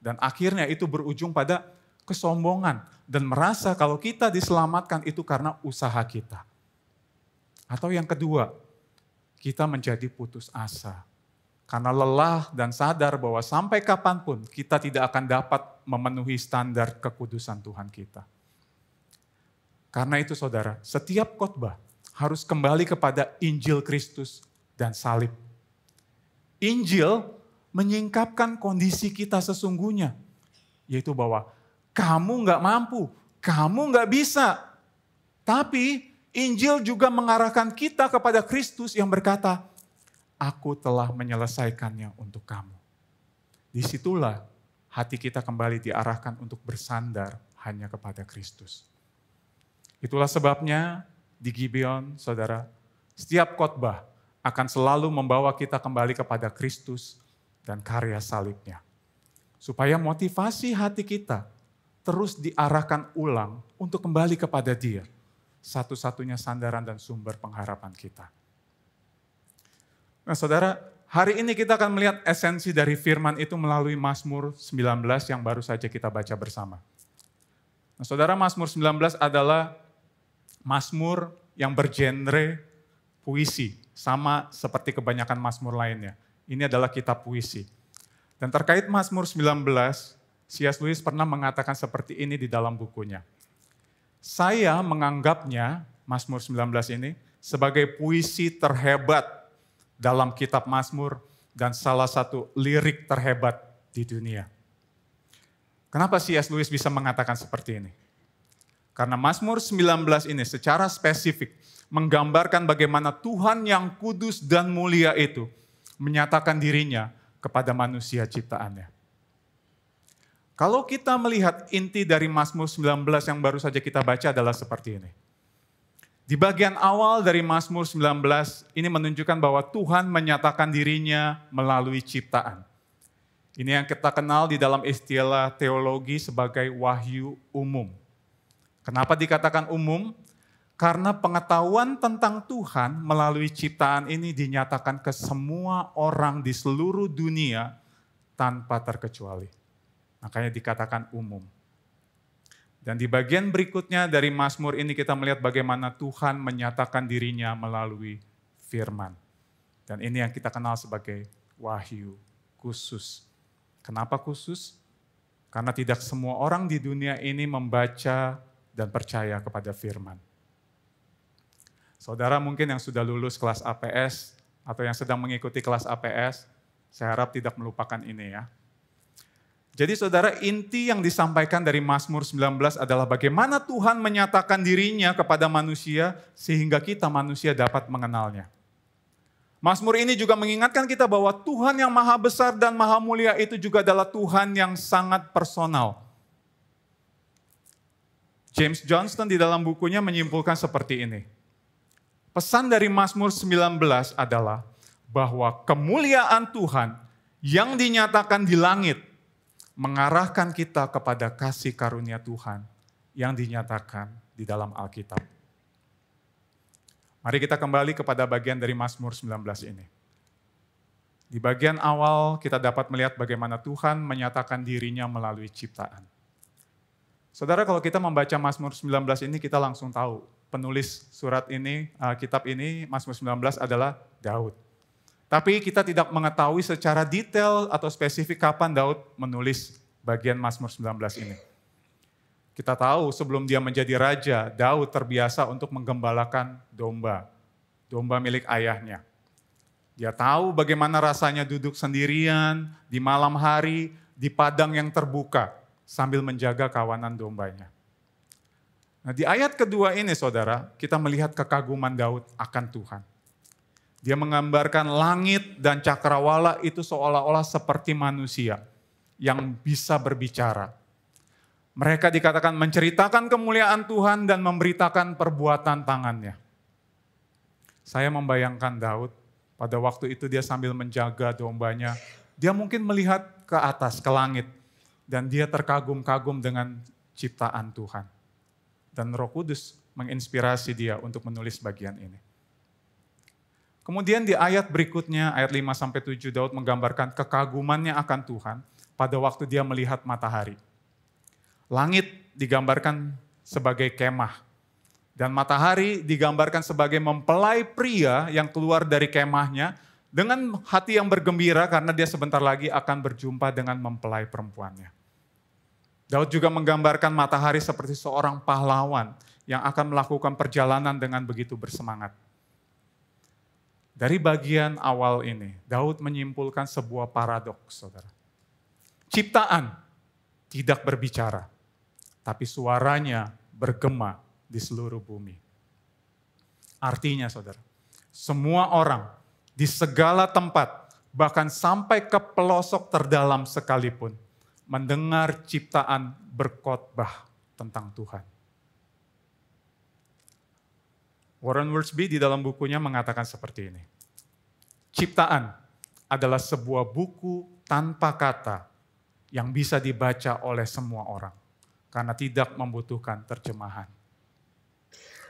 Dan akhirnya itu berujung pada kesombongan dan merasa kalau kita diselamatkan itu karena usaha kita. Atau yang kedua, kita menjadi putus asa. Karena lelah dan sadar bahwa sampai kapanpun kita tidak akan dapat memenuhi standar kekudusan Tuhan kita. Karena itu saudara, setiap khotbah harus kembali kepada Injil Kristus dan salib. Injil menyingkapkan kondisi kita sesungguhnya, yaitu bahwa kamu nggak mampu, kamu nggak bisa. Tapi Injil juga mengarahkan kita kepada Kristus yang berkata, aku telah menyelesaikannya untuk kamu. Disitulah hati kita kembali diarahkan untuk bersandar hanya kepada Kristus. Itulah sebabnya di Gibeon, saudara, setiap khotbah akan selalu membawa kita kembali kepada Kristus dan karya salibnya. Supaya motivasi hati kita terus diarahkan ulang untuk kembali kepada Dia. Satu-satunya sandaran dan sumber pengharapan kita. Nah saudara, hari ini kita akan melihat esensi dari firman itu melalui Mazmur 19 yang baru saja kita baca bersama. Nah saudara, Mazmur 19 adalah Mazmur yang bergenre puisi, sama seperti kebanyakan Mazmur lainnya. Ini adalah kitab puisi. Dan terkait Mazmur 19, C.S. Lewis pernah mengatakan seperti ini di dalam bukunya. Saya menganggapnya, Mazmur 19 ini, sebagai puisi terhebat dalam kitab Mazmur dan salah satu lirik terhebat di dunia. Kenapa C.S. Lewis bisa mengatakan seperti ini? Karena Mazmur 19 ini secara spesifik menggambarkan bagaimana Tuhan yang kudus dan mulia itu menyatakan dirinya kepada manusia ciptaannya. Kalau kita melihat inti dari Mazmur 19 yang baru saja kita baca adalah seperti ini. Di bagian awal dari Mazmur 19 ini menunjukkan bahwa Tuhan menyatakan dirinya melalui ciptaan. Ini yang kita kenal di dalam istilah teologi sebagai wahyu umum. Kenapa dikatakan umum? Karena pengetahuan tentang Tuhan melalui ciptaan ini dinyatakan ke semua orang di seluruh dunia tanpa terkecuali. Makanya dikatakan umum. Dan di bagian berikutnya dari Mazmur ini kita melihat bagaimana Tuhan menyatakan dirinya melalui firman. Dan ini yang kita kenal sebagai wahyu khusus. Kenapa khusus? Karena tidak semua orang di dunia ini membaca dan percaya kepada firman. Saudara mungkin yang sudah lulus kelas APS atau yang sedang mengikuti kelas APS, saya harap tidak melupakan ini ya. Jadi saudara, inti yang disampaikan dari Mazmur 19 adalah bagaimana Tuhan menyatakan dirinya kepada manusia sehingga kita manusia dapat mengenalnya. Mazmur ini juga mengingatkan kita bahwa Tuhan yang maha besar dan maha mulia itu juga adalah Tuhan yang sangat personal. James Johnston di dalam bukunya menyimpulkan seperti ini. Pesan dari Mazmur 19 adalah bahwa kemuliaan Tuhan yang dinyatakan di langit mengarahkan kita kepada kasih karunia Tuhan yang dinyatakan di dalam Alkitab. Mari kita kembali kepada bagian dari Mazmur 19 ini. Di bagian awal kita dapat melihat bagaimana Tuhan menyatakan dirinya melalui ciptaan. Saudara, kalau kita membaca Mazmur 19 ini kita langsung tahu penulis surat ini, kitab ini, Mazmur 19 adalah Daud. Tapi kita tidak mengetahui secara detail atau spesifik kapan Daud menulis bagian Mazmur 19 ini. Kita tahu sebelum dia menjadi raja, Daud terbiasa untuk menggembalakan domba milik ayahnya. Dia tahu bagaimana rasanya duduk sendirian di malam hari di padang yang terbuka sambil menjaga kawanan dombanya. Nah, di ayat kedua ini saudara, kita melihat kekaguman Daud akan Tuhan. Dia menggambarkan langit dan cakrawala itu seolah-olah seperti manusia yang bisa berbicara. Mereka dikatakan menceritakan kemuliaan Tuhan dan memberitakan perbuatan tangannya. Saya membayangkan Daud, pada waktu itu dia sambil menjaga dombanya, dia mungkin melihat ke atas, ke langit, dan dia terkagum-kagum dengan ciptaan Tuhan. Dan Roh Kudus menginspirasi dia untuk menulis bagian ini. Kemudian di ayat berikutnya, ayat 5-7, Daud menggambarkan kekagumannya akan Tuhan pada waktu dia melihat matahari. Langit digambarkan sebagai kemah, dan matahari digambarkan sebagai mempelai pria yang keluar dari kemahnya dengan hati yang bergembira karena dia sebentar lagi akan berjumpa dengan mempelai perempuannya. Daud juga menggambarkan matahari seperti seorang pahlawan yang akan melakukan perjalanan dengan begitu bersemangat. Dari bagian awal ini, Daud menyimpulkan sebuah paradoks, saudara. Ciptaan tidak berbicara, tapi suaranya bergema di seluruh bumi. Artinya, saudara, semua orang di segala tempat, bahkan sampai ke pelosok terdalam sekalipun, mendengar ciptaan berkhotbah tentang Tuhan. Warren Wiersbe di dalam bukunya mengatakan seperti ini. Ciptaan adalah sebuah buku tanpa kata yang bisa dibaca oleh semua orang karena tidak membutuhkan terjemahan.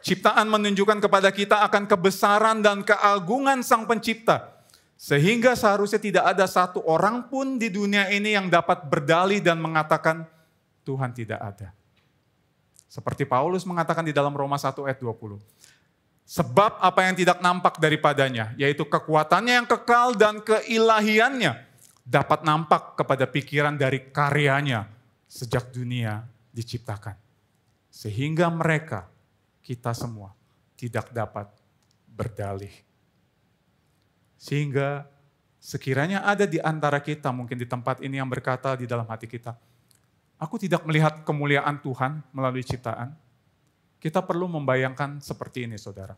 Ciptaan menunjukkan kepada kita akan kebesaran dan keagungan Sang Pencipta, sehingga seharusnya tidak ada satu orang pun di dunia ini yang dapat berdalih dan mengatakan Tuhan tidak ada. Seperti Paulus mengatakan di dalam Roma 1 ayat 20. Sebab apa yang tidak nampak daripadanya, yaitu kekuatannya yang kekal dan keilahiannya, dapat nampak kepada pikiran dari karyanya sejak dunia diciptakan. Sehingga mereka, kita semua, tidak dapat berdalih. Sehingga sekiranya ada di antara kita mungkin di tempat ini yang berkata di dalam hati kita, aku tidak melihat kemuliaan Tuhan melalui ciptaan. Kita perlu membayangkan seperti ini, saudara.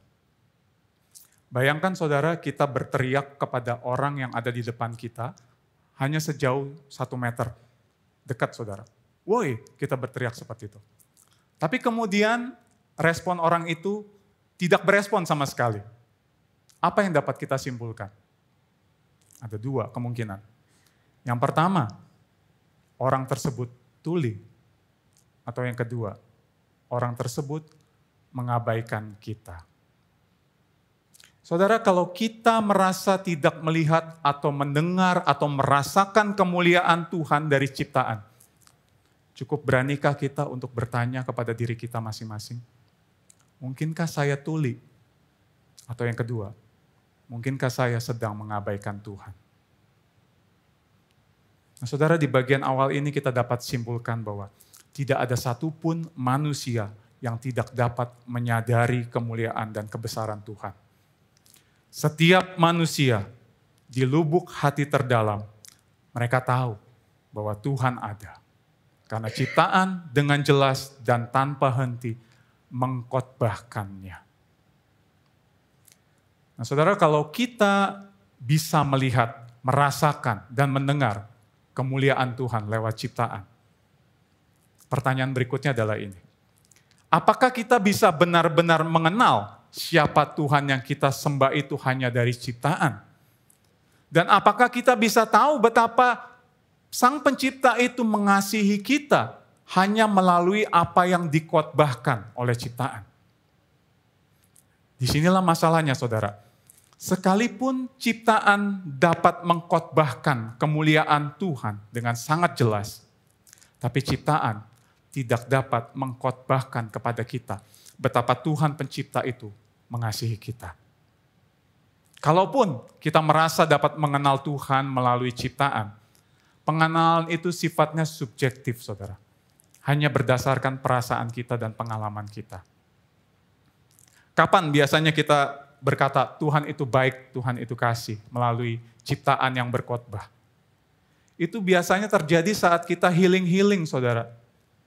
Bayangkan, saudara, kita berteriak kepada orang yang ada di depan kita hanya sejauh 1 meter. Dekat, saudara. Woi, kita berteriak seperti itu. Tapi kemudian respon orang itu tidak berespon sama sekali. Apa yang dapat kita simpulkan? Ada 2 kemungkinan. Yang pertama, orang tersebut tuli. Atau yang kedua, orang tersebut mengabaikan kita. Saudara, kalau kita merasa tidak melihat atau mendengar atau merasakan kemuliaan Tuhan dari ciptaan, cukup beranikah kita untuk bertanya kepada diri kita masing-masing? Mungkinkah saya tuli? Atau yang kedua, mungkinkah saya sedang mengabaikan Tuhan? Nah, saudara, di bagian awal ini kita dapat simpulkan bahwa tidak ada satupun manusia yang tidak dapat menyadari kemuliaan dan kebesaran Tuhan. Setiap manusia di lubuk hati terdalam, mereka tahu bahwa Tuhan ada. Karena ciptaan dengan jelas dan tanpa henti mengkhotbahkannya. Nah, saudara, kalau kita bisa melihat, merasakan, dan mendengar kemuliaan Tuhan lewat ciptaan, pertanyaan berikutnya adalah ini. Apakah kita bisa benar-benar mengenal siapa Tuhan yang kita sembah itu hanya dari ciptaan? Dan apakah kita bisa tahu betapa Sang Pencipta itu mengasihi kita hanya melalui apa yang dikhotbahkan oleh ciptaan? Disinilah masalahnya, saudara. Sekalipun ciptaan dapat mengkhotbahkan kemuliaan Tuhan dengan sangat jelas, tapi ciptaan tidak dapat mengkhotbahkan kepada kita betapa Tuhan Pencipta itu mengasihi kita. Kalaupun kita merasa dapat mengenal Tuhan melalui ciptaan, pengenalan itu sifatnya subjektif, saudara. Hanya berdasarkan perasaan kita dan pengalaman kita. Kapan biasanya kita berkata Tuhan itu baik, Tuhan itu kasih melalui ciptaan yang berkhotbah? Itu biasanya terjadi saat kita healing-healing, saudara.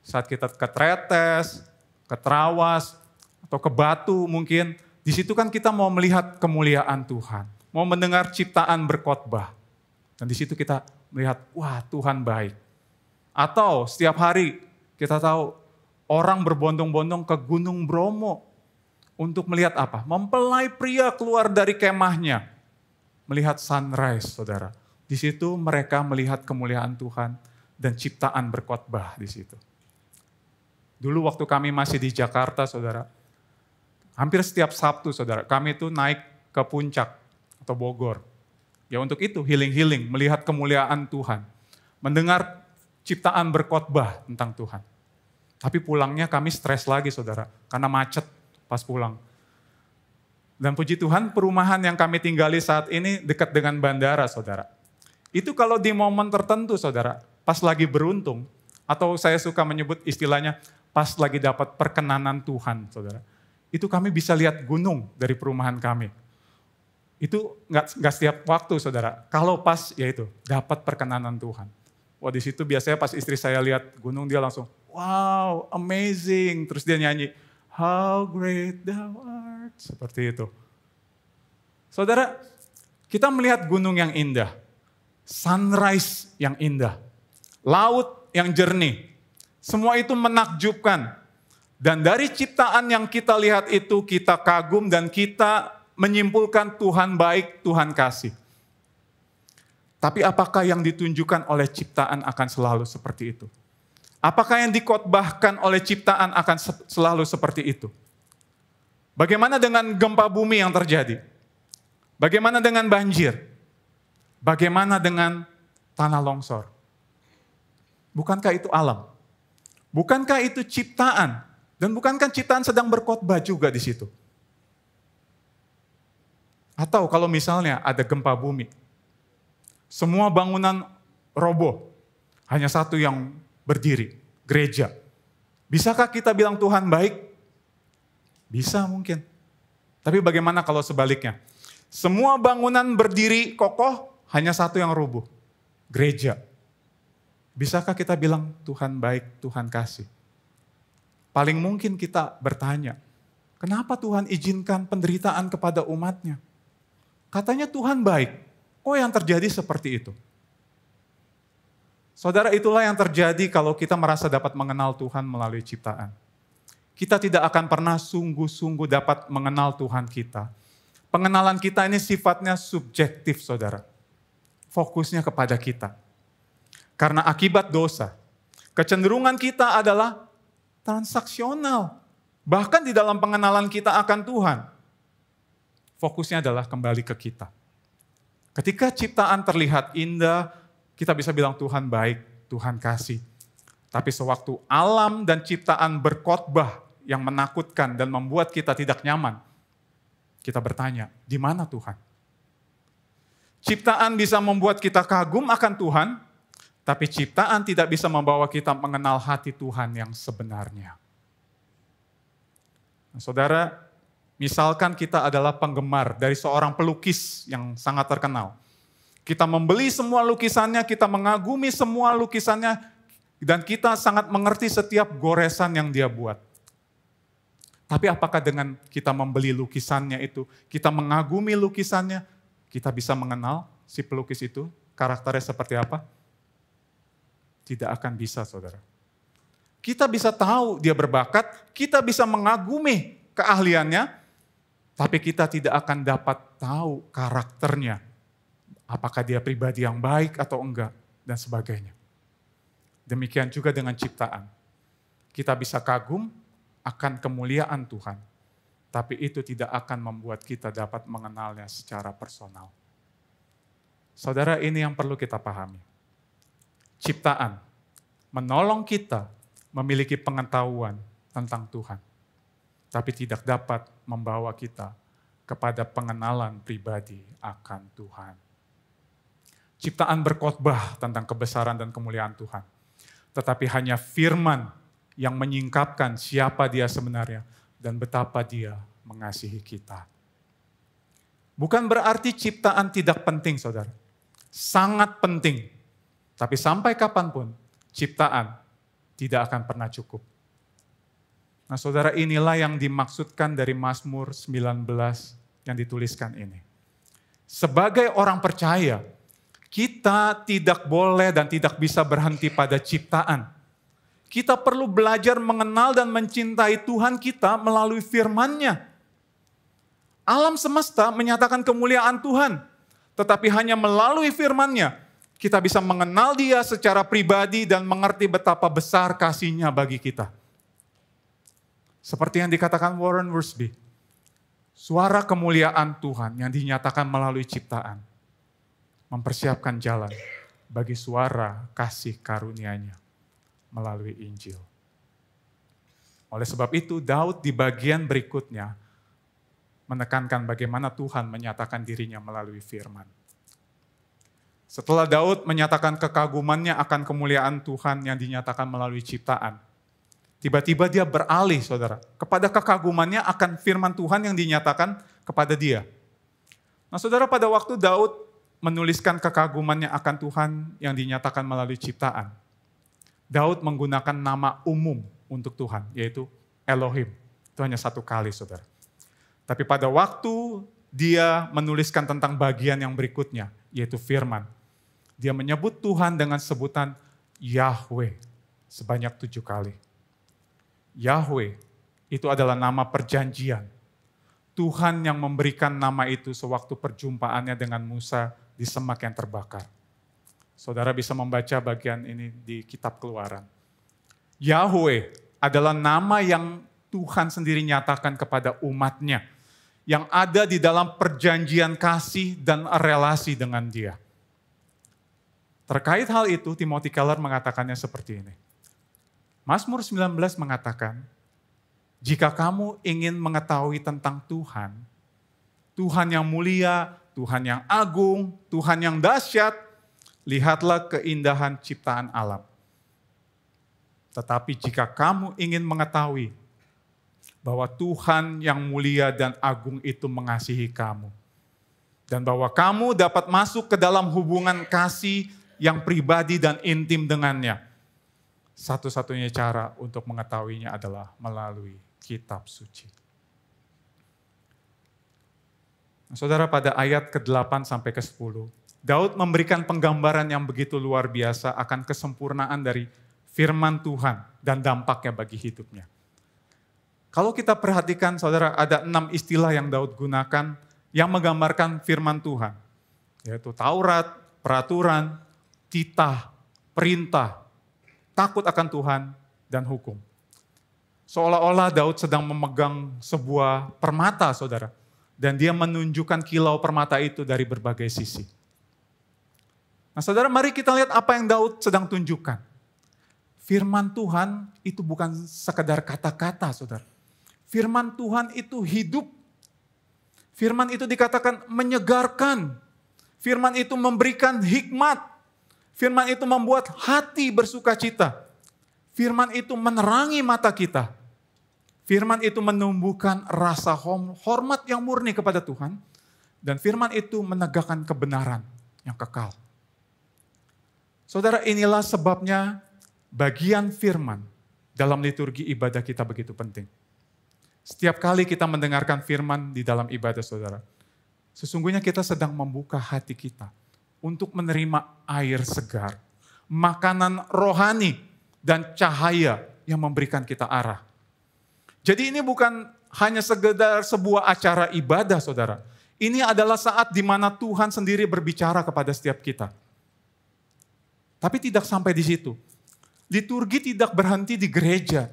Saat kita ke Tretes, ke Trawas, atau ke Batu mungkin, di situ kan kita mau melihat kemuliaan Tuhan, mau mendengar ciptaan berkhotbah. Dan di situ kita melihat, wah Tuhan baik. Atau setiap hari kita tahu orang berbondong-bondong ke Gunung Bromo untuk melihat apa? Mempelai pria keluar dari kemahnya, melihat sunrise, saudara. Di situ mereka melihat kemuliaan Tuhan dan ciptaan berkhotbah di situ. Dulu waktu kami masih di Jakarta, saudara, hampir setiap Sabtu, saudara, kami itu naik ke puncak atau Bogor. Ya untuk itu, healing-healing, melihat kemuliaan Tuhan. Mendengar ciptaan berkhotbah tentang Tuhan. Tapi pulangnya kami stres lagi, saudara, karena macet pas pulang. Dan puji Tuhan, perumahan yang kami tinggali saat ini dekat dengan bandara, saudara. Itu kalau di momen tertentu, saudara, pas lagi beruntung, atau saya suka menyebut istilahnya, pas lagi dapat perkenanan Tuhan, saudara. Itu kami bisa lihat gunung dari perumahan kami. Itu nggak setiap waktu, saudara. Kalau pas, ya itu, dapat perkenanan Tuhan. Wah, di situ biasanya pas istri saya lihat gunung, dia langsung, wow, amazing. Terus dia nyanyi, how great thou art. Seperti itu. Saudara, kita melihat gunung yang indah. Sunrise yang indah. Laut yang jernih. Semua itu menakjubkan. Dan dari ciptaan yang kita lihat itu, kita kagum dan kita menyimpulkan Tuhan baik, Tuhan kasih. Tapi apakah yang ditunjukkan oleh ciptaan akan selalu seperti itu? Apakah yang dikhotbahkan oleh ciptaan akan selalu seperti itu? Bagaimana dengan gempa bumi yang terjadi? Bagaimana dengan banjir? Bagaimana dengan tanah longsor? Bukankah itu alam? Bukankah itu ciptaan? Dan bukankah ciptaan sedang berkhotbah juga di situ? Atau kalau misalnya ada gempa bumi, semua bangunan roboh, hanya satu yang berdiri, gereja. Bisakah kita bilang Tuhan baik? Bisa mungkin. Tapi bagaimana kalau sebaliknya? Semua bangunan berdiri kokoh, hanya satu yang rubuh, gereja. Bisakah kita bilang Tuhan baik, Tuhan kasih? Paling mungkin kita bertanya, kenapa Tuhan izinkan penderitaan kepada umatnya? Katanya Tuhan baik, kok yang terjadi seperti itu? Saudara, itulah yang terjadi kalau kita merasa dapat mengenal Tuhan melalui ciptaan. Kita tidak akan pernah sungguh-sungguh dapat mengenal Tuhan kita. Pengenalan kita ini sifatnya subjektif, saudara. Fokusnya kepada kita. Karena akibat dosa, kecenderungan kita adalah transaksional. Bahkan di dalam pengenalan kita akan Tuhan, fokusnya adalah kembali ke kita. Ketika ciptaan terlihat indah, kita bisa bilang Tuhan baik, Tuhan kasih. Tapi sewaktu alam dan ciptaan berkhotbah yang menakutkan dan membuat kita tidak nyaman, kita bertanya, di mana Tuhan? Ciptaan bisa membuat kita kagum akan Tuhan, tapi ciptaan tidak bisa membawa kita mengenal hati Tuhan yang sebenarnya. Nah, saudara, misalkan kita adalah penggemar dari seorang pelukis yang sangat terkenal. Kita membeli semua lukisannya, kita mengagumi semua lukisannya, dan kita sangat mengerti setiap goresan yang dia buat. Tapi apakah dengan kita membeli lukisannya itu, kita mengagumi lukisannya, kita bisa mengenal si pelukis itu, karakternya seperti apa? Tidak akan bisa, saudara. Kita bisa tahu dia berbakat, kita bisa mengagumi keahliannya, tapi kita tidak akan dapat tahu karakternya. Apakah dia pribadi yang baik atau enggak, dan sebagainya. Demikian juga dengan ciptaan. Kita bisa kagum akan kemuliaan Tuhan, tapi itu tidak akan membuat kita dapat mengenalnya secara personal. Saudara, ini yang perlu kita pahami. Ciptaan menolong kita memiliki pengetahuan tentang Tuhan, tapi tidak dapat membawa kita kepada pengenalan pribadi akan Tuhan. Ciptaan berkhotbah tentang kebesaran dan kemuliaan Tuhan, tetapi hanya firman yang menyingkapkan siapa dia sebenarnya dan betapa dia mengasihi kita. Bukan berarti ciptaan tidak penting, saudara. Sangat penting. Tapi sampai kapanpun, ciptaan tidak akan pernah cukup. Nah, saudara, inilah yang dimaksudkan dari Mazmur 19 yang dituliskan ini. Sebagai orang percaya, Kita tidak boleh dan tidak bisa berhenti pada ciptaan. Kita perlu belajar mengenal dan mencintai Tuhan kita melalui firman-Nya. Alam semesta menyatakan kemuliaan Tuhan, tetapi hanya melalui firman-Nya kita bisa mengenal Dia secara pribadi dan mengerti betapa besar kasih-Nya bagi kita. Seperti yang dikatakan Warren Wiersbe, suara kemuliaan Tuhan yang dinyatakan melalui ciptaan mempersiapkan jalan bagi suara kasih karunia-Nya melalui Injil. Oleh sebab itu, Daud di bagian berikutnya menekankan bagaimana Tuhan menyatakan dirinya melalui firman. Setelah Daud menyatakan kekagumannya akan kemuliaan Tuhan yang dinyatakan melalui ciptaan, tiba-tiba dia beralih, saudara, kepada kekagumannya akan firman Tuhan yang dinyatakan kepada dia. Nah, saudara, pada waktu Daud menuliskan kekagumannya akan Tuhan yang dinyatakan melalui ciptaan, Daud menggunakan nama umum untuk Tuhan, yaitu Elohim. Itu hanya satu kali, saudara. Tapi pada waktu dia menuliskan tentang bagian yang berikutnya, yaitu firman, dia menyebut Tuhan dengan sebutan Yahweh sebanyak 7 kali. Yahweh itu adalah nama perjanjian. Tuhan yang memberikan nama itu sewaktu perjumpaannya dengan Musa di semak yang terbakar. Saudara bisa membaca bagian ini di kitab Keluaran. Yahweh adalah nama yang Tuhan sendiri nyatakan kepada umatnya, yang ada di dalam perjanjian kasih dan relasi dengan Dia. Terkait hal itu, Timothy Keller mengatakannya seperti ini. Mazmur 19 mengatakan, jika kamu ingin mengetahui tentang Tuhan, Tuhan yang mulia, Tuhan yang agung, Tuhan yang dahsyat, lihatlah keindahan ciptaan alam. Tetapi jika kamu ingin mengetahui bahwa Tuhan yang mulia dan agung itu mengasihi kamu, dan bahwa kamu dapat masuk ke dalam hubungan kasih yang pribadi dan intim dengannya, satu-satunya cara untuk mengetahuinya adalah melalui kitab suci. Nah, saudara, pada ayat ke-8 sampai ke-10, Daud memberikan penggambaran yang begitu luar biasa akan kesempurnaan dari firman Tuhan dan dampaknya bagi hidupnya. Kalau kita perhatikan, saudara, ada 6 istilah yang Daud gunakan yang menggambarkan firman Tuhan, yaitu Taurat, peraturan, titah, perintah, takut akan Tuhan, dan hukum. Seolah-olah Daud sedang memegang sebuah permata, saudara, dan dia menunjukkan kilau permata itu dari berbagai sisi. Nah, saudara, mari kita lihat apa yang Daud sedang tunjukkan. Firman Tuhan itu bukan sekedar kata-kata, saudara. Firman Tuhan itu hidup. Firman itu dikatakan menyegarkan. Firman itu memberikan hikmat. Firman itu membuat hati bersuka cita. Firman itu menerangi mata kita. Firman itu menumbuhkan rasa hormat yang murni kepada Tuhan. Dan firman itu menegakkan kebenaran yang kekal. Saudara, inilah sebabnya bagian firman dalam liturgi ibadah kita begitu penting. Setiap kali kita mendengarkan firman di dalam ibadah, saudara, sesungguhnya kita sedang membuka hati kita untuk menerima air segar, makanan rohani, dan cahaya yang memberikan kita arah. Jadi ini bukan hanya sekedar sebuah acara ibadah, saudara. Ini adalah saat di mana Tuhan sendiri berbicara kepada setiap kita. Tapi tidak sampai di situ. Liturgi tidak berhenti di gereja.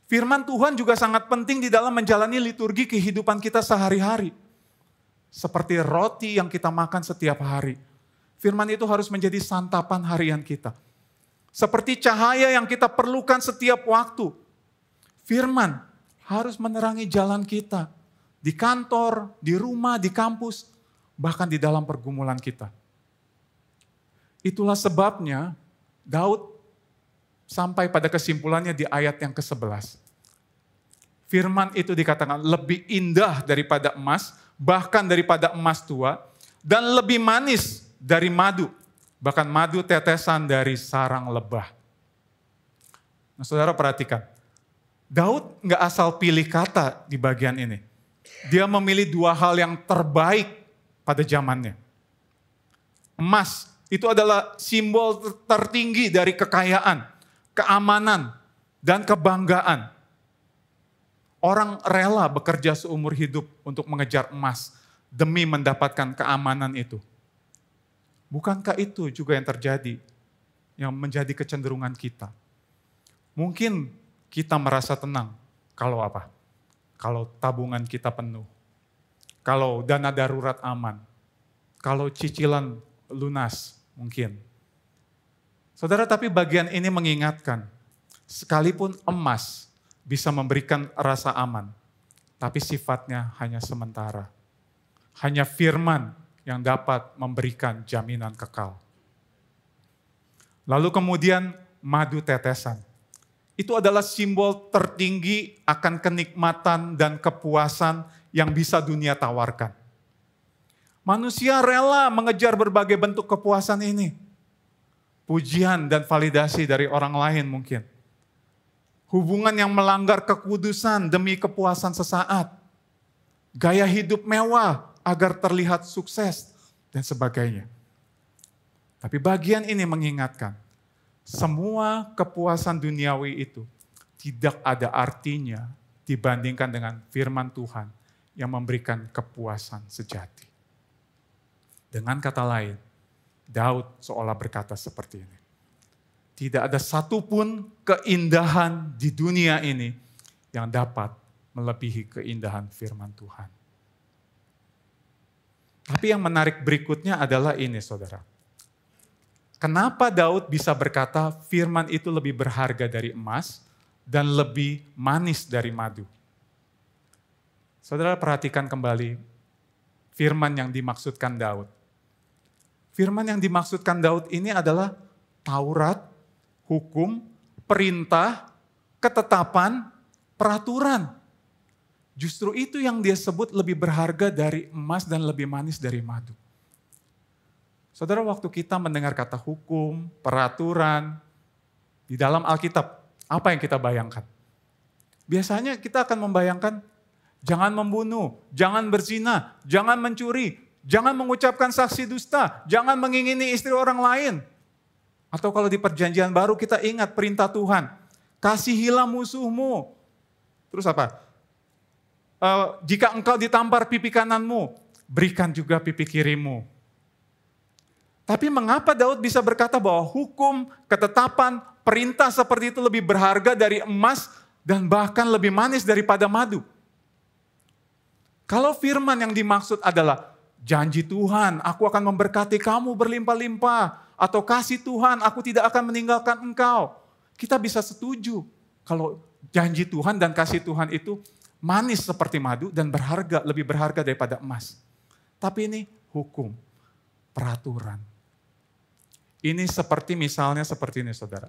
Firman Tuhan juga sangat penting di dalam menjalani liturgi kehidupan kita sehari-hari. Seperti roti yang kita makan setiap hari. Firman itu harus menjadi santapan harian kita. Seperti cahaya yang kita perlukan setiap waktu. Firman harus menerangi jalan kita. Di kantor, di rumah, di kampus, bahkan di dalam pergumulan kita. Itulah sebabnya Daud sampai pada kesimpulannya di ayat yang ke-11. Firman itu dikatakan lebih indah daripada emas, bahkan daripada emas tua, dan lebih manis dari madu, bahkan madu tetesan dari sarang lebah. Nah, saudara perhatikan, Daud nggak asal pilih kata di bagian ini. Dia memilih 2 hal yang terbaik pada zamannya. Emas Itu adalah simbol tertinggi dari kekayaan, keamanan, dan kebanggaan. Orang rela bekerja seumur hidup untuk mengejar emas demi mendapatkan keamanan itu. Bukankah itu juga yang terjadi, yang menjadi kecenderungan kita? Mungkin kita merasa tenang kalau apa? Kalau tabungan kita penuh, kalau dana darurat aman, kalau cicilan lunas mungkin. Saudara, tapi bagian ini mengingatkan, sekalipun emas bisa memberikan rasa aman, tapi sifatnya hanya sementara. Hanya firman yang dapat memberikan jaminan kekal. Lalu kemudian madu tetesan. Itu adalah simbol tertinggi akan kenikmatan dan kepuasan yang bisa dunia tawarkan. Manusia rela mengejar berbagai bentuk kepuasan ini. Pujian dan validasi dari orang lain mungkin. Hubungan yang melanggar kekudusan demi kepuasan sesaat. Gaya hidup mewah agar terlihat sukses dan sebagainya. Tapi bagian ini mengingatkan, semua kepuasan duniawi itu tidak ada artinya dibandingkan dengan firman Tuhan yang memberikan kepuasan sejati. Dengan kata lain, Daud seolah berkata seperti ini. Tidak ada satupun keindahan di dunia ini yang dapat melebihi keindahan firman Tuhan. Tapi yang menarik berikutnya adalah ini, saudara. Kenapa Daud bisa berkata firman itu lebih berharga dari emas dan lebih manis dari madu? Saudara perhatikan kembali firman yang dimaksudkan Daud. Firman yang dimaksudkan Daud ini adalah Taurat, hukum, perintah, ketetapan, peraturan. Justru itu yang dia sebut lebih berharga dari emas dan lebih manis dari madu. Saudara, waktu kita mendengar kata hukum, peraturan, di dalam Alkitab, apa yang kita bayangkan? Biasanya kita akan membayangkan, jangan membunuh, jangan berzina, jangan mencuri, jangan mengucapkan saksi dusta, jangan mengingini istri orang lain. Atau kalau di perjanjian baru kita ingat perintah Tuhan, kasihilah musuhmu. Terus apa? Jika engkau ditampar pipi kananmu, berikan juga pipi kirimu. Tapi mengapa Daud bisa berkata bahwa hukum, ketetapan, perintah seperti itu lebih berharga dari emas dan bahkan lebih manis daripada madu? Kalau firman yang dimaksud adalah janji Tuhan, aku akan memberkati kamu berlimpah-limpah, atau kasih Tuhan, aku tidak akan meninggalkan engkau. Kita bisa setuju kalau janji Tuhan dan kasih Tuhan itu manis seperti madu dan berharga, lebih berharga daripada emas. Tapi ini hukum, peraturan. Ini seperti misalnya seperti ini, saudara.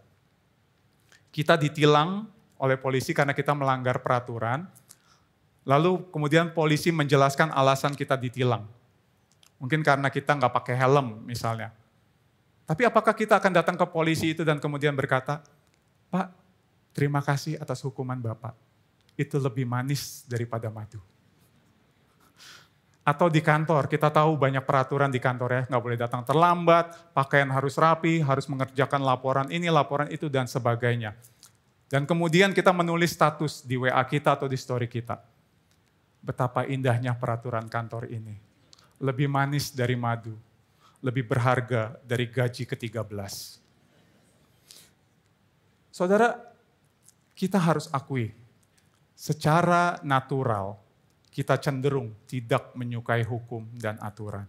Kita ditilang oleh polisi karena kita melanggar peraturan, lalu kemudian polisi menjelaskan alasan kita ditilang. Mungkin karena kita nggak pakai helm misalnya. Tapi apakah kita akan datang ke polisi itu dan kemudian berkata, Pak, terima kasih atas hukuman Bapak. Itu lebih manis daripada madu. Atau di kantor, kita tahu banyak peraturan di kantor ya, nggak boleh datang terlambat, pakaian harus rapi, harus mengerjakan laporan ini, laporan itu, dan sebagainya. Dan kemudian kita menulis status di WA kita atau di story kita. Betapa indahnya peraturan kantor ini. Lebih manis dari madu, lebih berharga dari gaji ke-13. Saudara, kita harus akui, secara natural, kita cenderung tidak menyukai hukum dan aturan.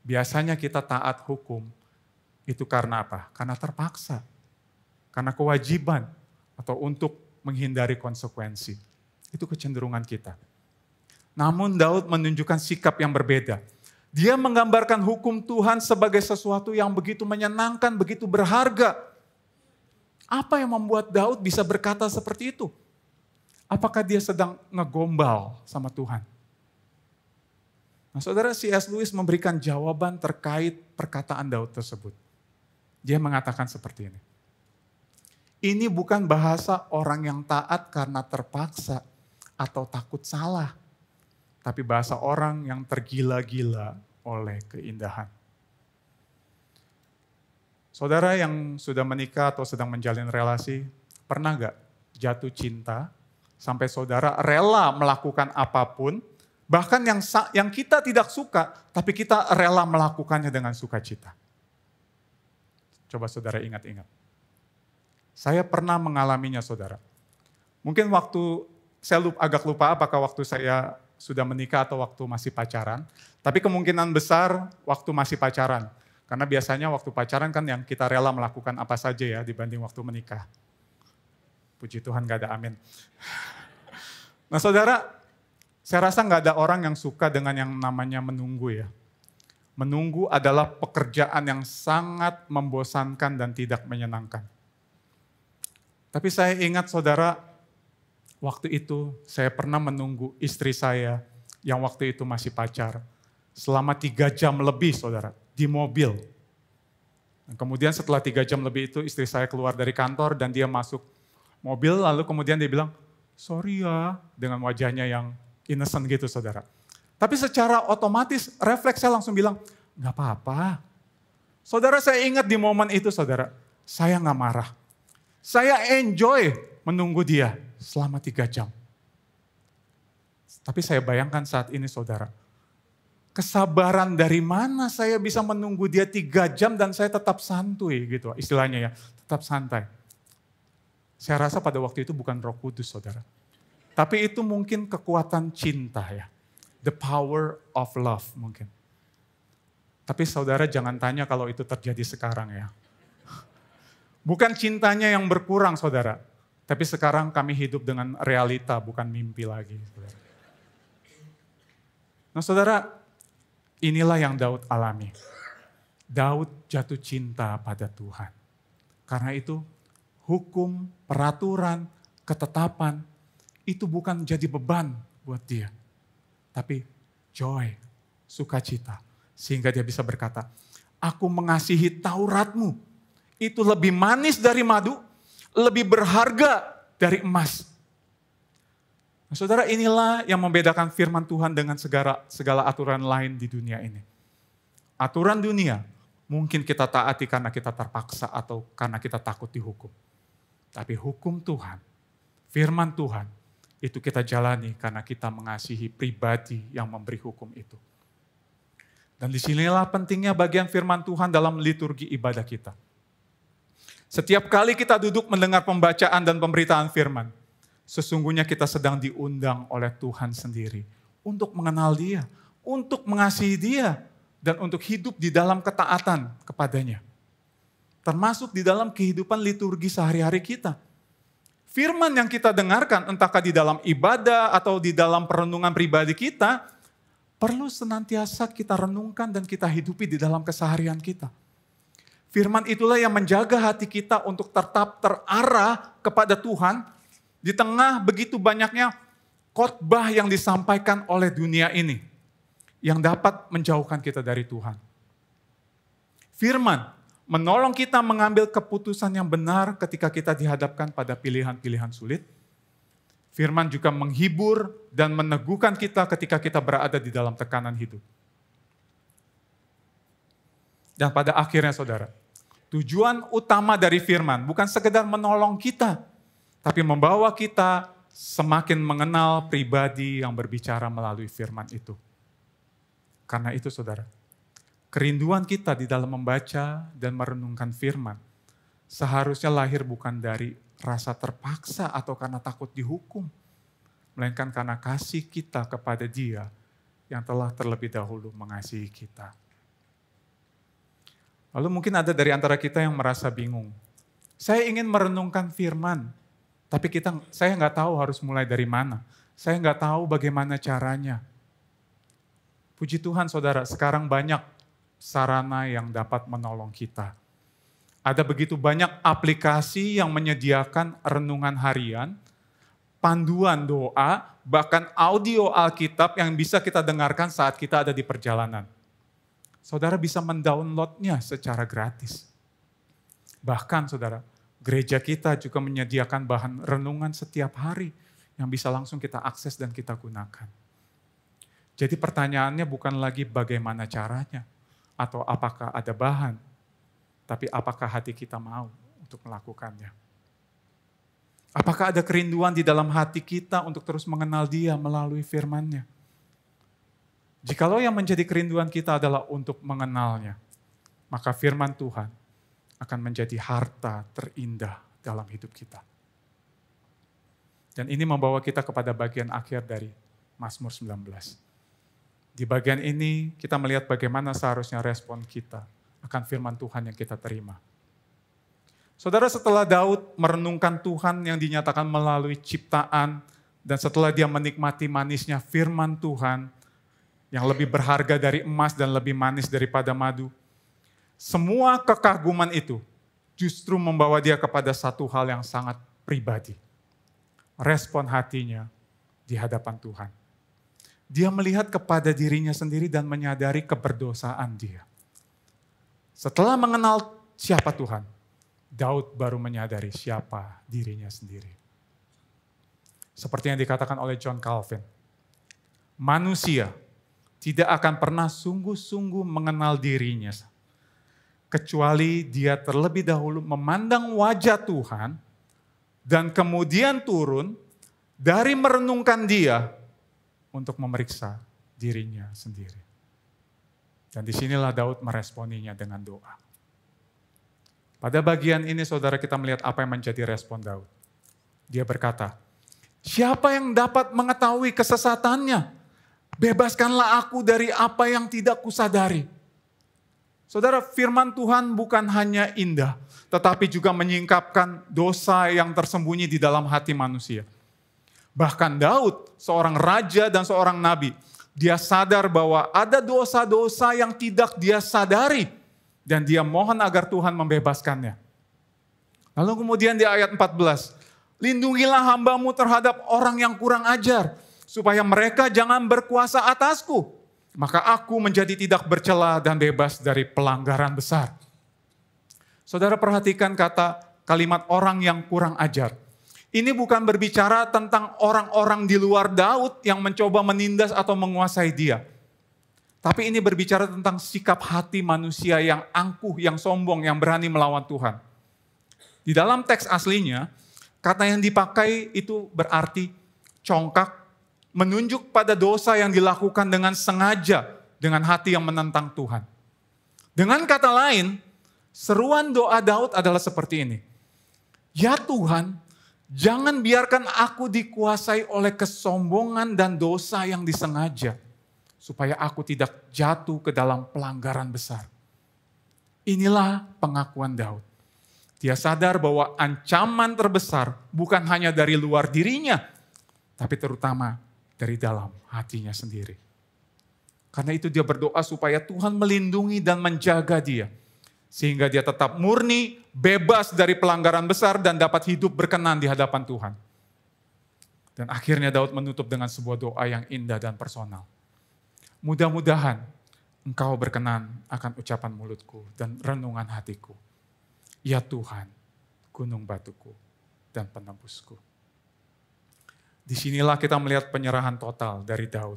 Biasanya kita taat hukum, itu karena apa? Karena terpaksa, karena kewajiban, atau untuk menghindari konsekuensi. Itu kecenderungan kita. Namun Daud menunjukkan sikap yang berbeda. Dia menggambarkan hukum Tuhan sebagai sesuatu yang begitu menyenangkan, begitu berharga. Apa yang membuat Daud bisa berkata seperti itu? Apakah dia sedang ngegombal sama Tuhan? Nah, saudara, C.S. Lewis memberikan jawaban terkait perkataan Daud tersebut. Dia mengatakan seperti ini. Ini bukan bahasa orang yang taat karena terpaksa atau takut salah. Tapi bahasa orang yang tergila-gila oleh keindahan. Saudara yang sudah menikah atau sedang menjalin relasi, pernah gak jatuh cinta sampai saudara rela melakukan apapun, bahkan yang kita tidak suka, tapi kita rela melakukannya dengan sukacita. Coba saudara ingat-ingat. Saya pernah mengalaminya saudara. Mungkin waktu, saya agak lupa apakah waktu saya sudah menikah atau waktu masih pacaran. Tapi kemungkinan besar waktu masih pacaran. Karena biasanya waktu pacaran kan yang kita rela melakukan apa saja ya dibanding waktu menikah. Puji Tuhan gak ada amin. Nah saudara, saya rasa gak ada orang yang suka dengan yang namanya menunggu ya. Menunggu adalah pekerjaan yang sangat membosankan dan tidak menyenangkan. Tapi saya ingat saudara, waktu itu saya pernah menunggu istri saya yang waktu itu masih pacar. Selama 3 jam lebih saudara, di mobil. Dan kemudian setelah 3 jam lebih itu istri saya keluar dari kantor dan dia masuk mobil lalu kemudian dia bilang, sorry ya, dengan wajahnya yang innocent gitu saudara. Tapi secara otomatis refleks saya langsung bilang, gak apa-apa. Saudara saya ingat di momen itu saudara, saya gak marah. Saya enjoy menunggu dia selama 3 jam. Tapi saya bayangkan saat ini saudara, kesabaran dari mana saya bisa menunggu dia 3 jam dan saya tetap santuy gitu istilahnya ya, tetap santai. Saya rasa pada waktu itu bukan Roh Kudus saudara. Tapi itu mungkin kekuatan cinta ya. The power of love mungkin. Tapi saudara jangan tanya kalau itu terjadi sekarang ya. Bukan cintanya yang berkurang saudara. Tapi sekarang kami hidup dengan realita bukan mimpi lagi. Saudara. Nah saudara, inilah yang Daud alami. Daud jatuh cinta pada Tuhan. Karena itu hukum, peraturan, ketetapan itu bukan jadi beban buat dia. Tapi joy, sukacita. Sehingga dia bisa berkata, aku mengasihi Tauratmu. Itu lebih manis dari madu, lebih berharga dari emas. Nah, saudara inilah yang membedakan firman Tuhan dengan segala aturan lain di dunia ini. Aturan dunia mungkin kita taati karena kita terpaksa atau karena kita takut dihukum. Tapi hukum Tuhan, firman Tuhan, itu kita jalani karena kita mengasihi pribadi yang memberi hukum itu. Dan disinilah pentingnya bagian firman Tuhan dalam liturgi ibadah kita. Setiap kali kita duduk mendengar pembacaan dan pemberitaan firman, sesungguhnya kita sedang diundang oleh Tuhan sendiri untuk mengenal Dia, untuk mengasihi Dia, dan untuk hidup di dalam ketaatan kepadanya. Termasuk di dalam kehidupan liturgi sehari-hari kita. Firman yang kita dengarkan, entahkah di dalam ibadah atau di dalam perenungan pribadi kita, perlu senantiasa kita renungkan dan kita hidupi di dalam keseharian kita. Firman itulah yang menjaga hati kita untuk tetap terarah kepada Tuhan di tengah begitu banyaknya khotbah yang disampaikan oleh dunia ini yang dapat menjauhkan kita dari Tuhan. Firman menolong kita mengambil keputusan yang benar ketika kita dihadapkan pada pilihan-pilihan sulit. Firman juga menghibur dan meneguhkan kita ketika kita berada di dalam tekanan hidup. Dan pada akhirnya saudara, tujuan utama dari firman bukan sekedar menolong kita, tapi membawa kita semakin mengenal pribadi yang berbicara melalui firman itu. Karena itu saudara, kerinduan kita di dalam membaca dan merenungkan firman seharusnya lahir bukan dari rasa terpaksa atau karena takut dihukum, melainkan karena kasih kita kepada Dia yang telah terlebih dahulu mengasihi kita. Lalu mungkin ada dari antara kita yang merasa bingung. Saya ingin merenungkan firman, tapi saya nggak tahu harus mulai dari mana. Saya nggak tahu bagaimana caranya. Puji Tuhan saudara, sekarang banyak sarana yang dapat menolong kita. Ada begitu banyak aplikasi yang menyediakan renungan harian, panduan doa, bahkan audio Alkitab yang bisa kita dengarkan saat kita ada di perjalanan. Saudara bisa mendownloadnya secara gratis. Bahkan saudara, gereja kita juga menyediakan bahan renungan setiap hari yang bisa langsung kita akses dan kita gunakan. Jadi pertanyaannya bukan lagi bagaimana caranya atau apakah ada bahan. Tapi apakah hati kita mau untuk melakukannya? Apakah ada kerinduan di dalam hati kita untuk terus mengenal Dia melalui firman-Nya? Jikalau yang menjadi kerinduan kita adalah untuk mengenalnya, maka firman Tuhan akan menjadi harta terindah dalam hidup kita. Dan ini membawa kita kepada bagian akhir dari Mazmur 19. Di bagian ini kita melihat bagaimana seharusnya respon kita akan firman Tuhan yang kita terima. Saudara, setelah Daud merenungkan Tuhan yang dinyatakan melalui ciptaan, dan setelah dia menikmati manisnya firman Tuhan yang lebih berharga dari emas dan lebih manis daripada madu, semua kekaguman itu justru membawa dia kepada satu hal yang sangat pribadi. Respon hatinya di hadapan Tuhan. Dia melihat kepada dirinya sendiri dan menyadari keberdosaan dia. Setelah mengenal siapa Tuhan, Daud baru menyadari siapa dirinya sendiri. Seperti yang dikatakan oleh John Calvin, manusia tidak akan pernah sungguh-sungguh mengenal dirinya, kecuali dia terlebih dahulu memandang wajah Tuhan, dan kemudian turun dari merenungkan Dia untuk memeriksa dirinya sendiri. Dan disinilah Daud meresponinya dengan doa. Pada bagian ini saudara, kita melihat apa yang menjadi respon Daud. Dia berkata, siapa yang dapat mengetahui kesesatannya? Bebaskanlah aku dari apa yang tidak kusadari. Saudara, firman Tuhan bukan hanya indah, tetapi juga menyingkapkan dosa yang tersembunyi di dalam hati manusia. Bahkan Daud, seorang raja dan seorang nabi, dia sadar bahwa ada dosa-dosa yang tidak dia sadari, dan dia mohon agar Tuhan membebaskannya. Lalu kemudian di ayat 14, lindungilah hambamu terhadap orang yang kurang ajar, supaya mereka jangan berkuasa atasku. Maka aku menjadi tidak bercela dan bebas dari pelanggaran besar. Saudara, perhatikan kalimat orang yang kurang ajar. Ini bukan berbicara tentang orang-orang di luar Daud yang mencoba menindas atau menguasai dia. Tapi ini berbicara tentang sikap hati manusia yang angkuh, yang sombong, yang berani melawan Tuhan. Di dalam teks aslinya, kata yang dipakai itu berarti congkak, menunjuk pada dosa yang dilakukan dengan sengaja, dengan hati yang menentang Tuhan. Dengan kata lain, seruan doa Daud adalah seperti ini. Ya Tuhan, jangan biarkan aku dikuasai oleh kesombongan dan dosa yang disengaja, supaya aku tidak jatuh ke dalam pelanggaran besar. Inilah pengakuan Daud. Dia sadar bahwa ancaman terbesar bukan hanya dari luar dirinya, tapi terutama dari dalam hatinya sendiri. Karena itu dia berdoa supaya Tuhan melindungi dan menjaga dia. Sehingga dia tetap murni, bebas dari pelanggaran besar dan dapat hidup berkenan di hadapan Tuhan. Dan akhirnya Daud menutup dengan sebuah doa yang indah dan personal. Mudah-mudahan Engkau berkenan akan ucapan mulutku dan renungan hatiku. Ya Tuhan, gunung batuku dan penebusku. Disinilah kita melihat penyerahan total dari Daud.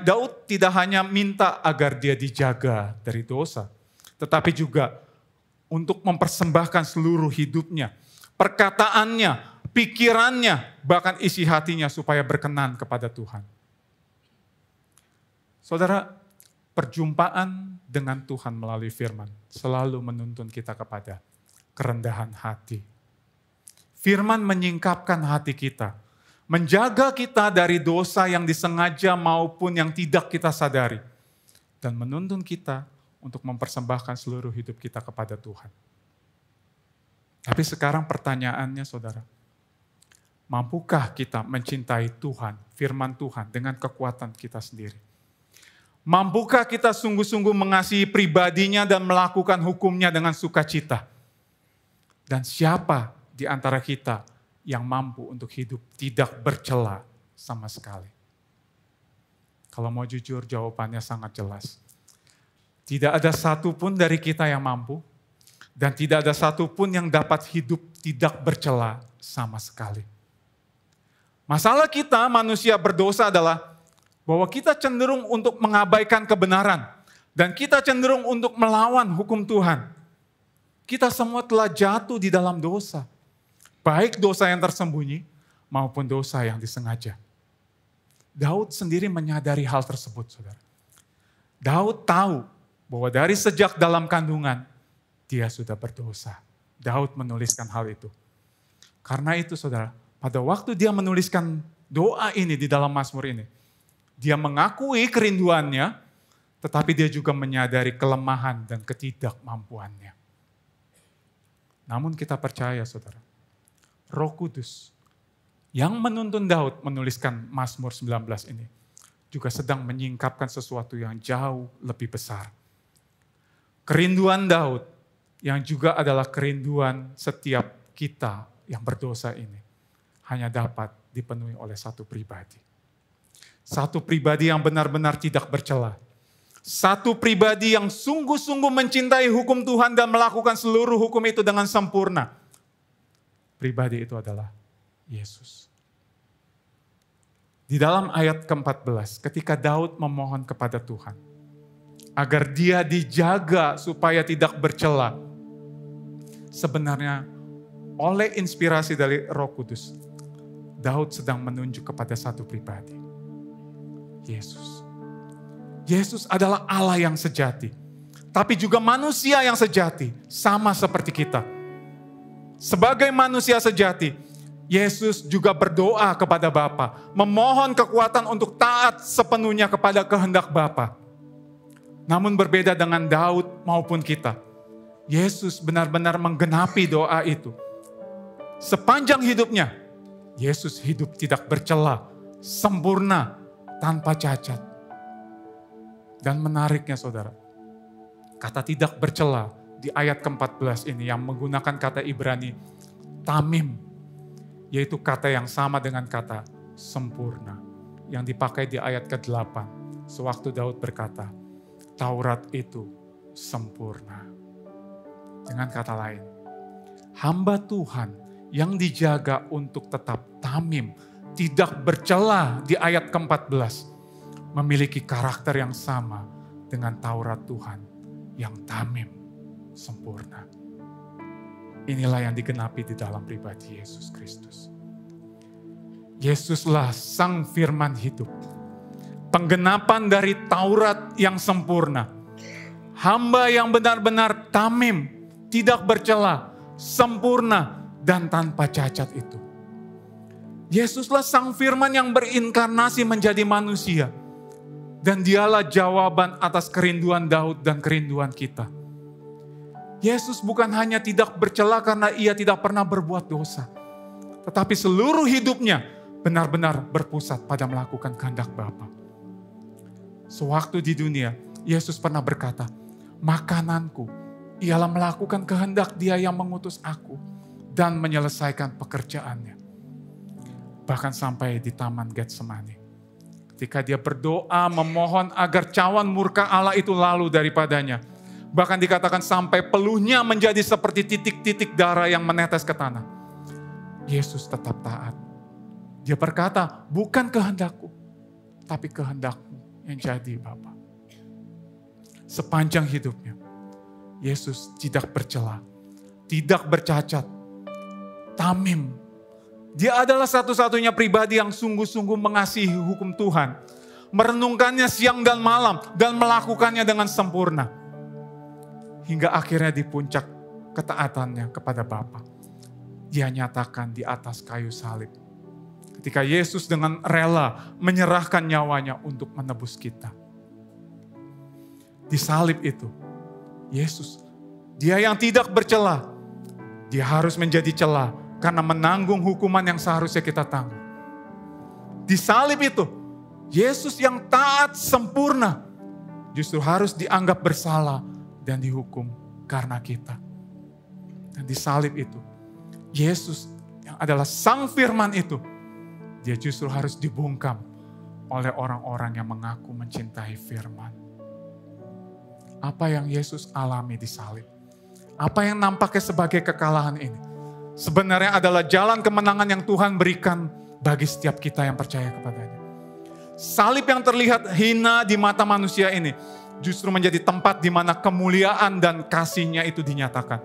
Daud tidak hanya minta agar dia dijaga dari dosa, tetapi juga untuk mempersembahkan seluruh hidupnya, perkataannya, pikirannya, bahkan isi hatinya supaya berkenan kepada Tuhan. Saudara, perjumpaan dengan Tuhan melalui firman selalu menuntun kita kepada kerendahan hati. Firman menyingkapkan hati kita, menjaga kita dari dosa yang disengaja maupun yang tidak kita sadari, dan menuntun kita untuk mempersembahkan seluruh hidup kita kepada Tuhan. Tapi sekarang pertanyaannya saudara, mampukah kita mencintai Tuhan, firman Tuhan dengan kekuatan kita sendiri? Mampukah kita sungguh-sungguh mengasihi pribadinya dan melakukan hukumnya dengan sukacita? Dan siapa di antara kita yang mampu untuk hidup tidak bercela sama sekali? Kalau mau jujur, jawabannya sangat jelas. Tidak ada satupun dari kita yang mampu, dan tidak ada satupun yang dapat hidup tidak bercela sama sekali. Masalah kita manusia berdosa adalah bahwa kita cenderung untuk mengabaikan kebenaran, dan kita cenderung untuk melawan hukum Tuhan. Kita semua telah jatuh di dalam dosa. Baik dosa yang tersembunyi maupun dosa yang disengaja. Daud sendiri menyadari hal tersebut, saudara. Daud tahu bahwa dari sejak dalam kandungan dia sudah berdosa. Daud menuliskan hal itu. Karena itu, saudara, pada waktu dia menuliskan doa ini di dalam Mazmur ini, dia mengakui kerinduannya, tetapi dia juga menyadari kelemahan dan ketidakmampuannya. Namun kita percaya, saudara, Roh Kudus yang menuntun Daud menuliskan Mazmur 19 ini juga sedang menyingkapkan sesuatu yang jauh lebih besar. Kerinduan Daud yang juga adalah kerinduan setiap kita yang berdosa ini hanya dapat dipenuhi oleh satu pribadi. Satu pribadi yang benar-benar tidak bercela. Satu pribadi yang sungguh-sungguh mencintai hukum Tuhan dan melakukan seluruh hukum itu dengan sempurna. Pribadi itu adalah Yesus. Di dalam ayat ke-14, ketika Daud memohon kepada Tuhan, agar dia dijaga supaya tidak bercela. Sebenarnya oleh inspirasi dari Roh Kudus, Daud sedang menunjuk kepada satu pribadi. Yesus. Yesus adalah Allah yang sejati, tapi juga manusia yang sejati, sama seperti kita. Sebagai manusia sejati, Yesus juga berdoa kepada Bapa, memohon kekuatan untuk taat sepenuhnya kepada kehendak Bapa. Namun berbeda dengan Daud maupun kita, Yesus benar-benar menggenapi doa itu. Sepanjang hidupnya, Yesus hidup tidak bercela, sempurna, tanpa cacat. Dan menariknya saudara, kata tidak bercela di ayat ke-14 ini yang menggunakan kata Ibrani tamim, yaitu kata yang sama dengan kata sempurna yang dipakai di ayat ke-8 sewaktu Daud berkata, Taurat itu sempurna. Dengan kata lain, hamba Tuhan yang dijaga untuk tetap tamim, tidak bercela di ayat ke-14, memiliki karakter yang sama dengan Taurat Tuhan yang tamim, sempurna. Inilah yang digenapi di dalam pribadi Yesus Kristus. Yesuslah Sang Firman hidup. Penggenapan dari Taurat yang sempurna. Hamba yang benar-benar tamim, tidak bercela, sempurna, dan tanpa cacat itu. Yesuslah Sang Firman yang berinkarnasi menjadi manusia. Dan dialah jawaban atas kerinduan Daud dan kerinduan kita. Yesus bukan hanya tidak bercela karena ia tidak pernah berbuat dosa. Tetapi seluruh hidupnya benar-benar berpusat pada melakukan kehendak Bapa. Sewaktu di dunia, Yesus pernah berkata, makananku ialah melakukan kehendak Dia yang mengutus aku dan menyelesaikan pekerjaannya. Bahkan sampai di Taman Getsemani, ketika Dia berdoa memohon agar cawan murka Allah itu lalu daripadanya. Bahkan dikatakan sampai peluhnya menjadi seperti titik-titik darah yang menetes ke tanah. Yesus tetap taat. Dia berkata, bukan kehendakku, tapi kehendakmu yang jadi Bapa. Sepanjang hidupnya, Yesus tidak bercela, tidak bercacat, tamim. Dia adalah satu-satunya pribadi yang sungguh-sungguh mengasihi hukum Tuhan. Merenungkannya siang dan malam dan melakukannya dengan sempurna. Hingga akhirnya di puncak ketaatannya kepada Bapa, Dia nyatakan di atas kayu salib. Ketika Yesus dengan rela menyerahkan nyawanya untuk menebus kita. Di salib itu, Yesus, Dia yang tidak bercela, Dia harus menjadi cela karena menanggung hukuman yang seharusnya kita tanggung. Di salib itu, Yesus yang taat sempurna, justru harus dianggap bersalah dan dihukum karena kita. Dan di salib itu, Yesus yang adalah Sang Firman itu, Dia justru harus dibungkam oleh orang-orang yang mengaku mencintai firman. Apa yang Yesus alami di salib, apa yang nampaknya sebagai kekalahan ini, sebenarnya adalah jalan kemenangan yang Tuhan berikan bagi setiap kita yang percaya kepadanya. Salib yang terlihat hina di mata manusia ini, justru menjadi tempat di mana kemuliaan dan kasih-Nya itu dinyatakan.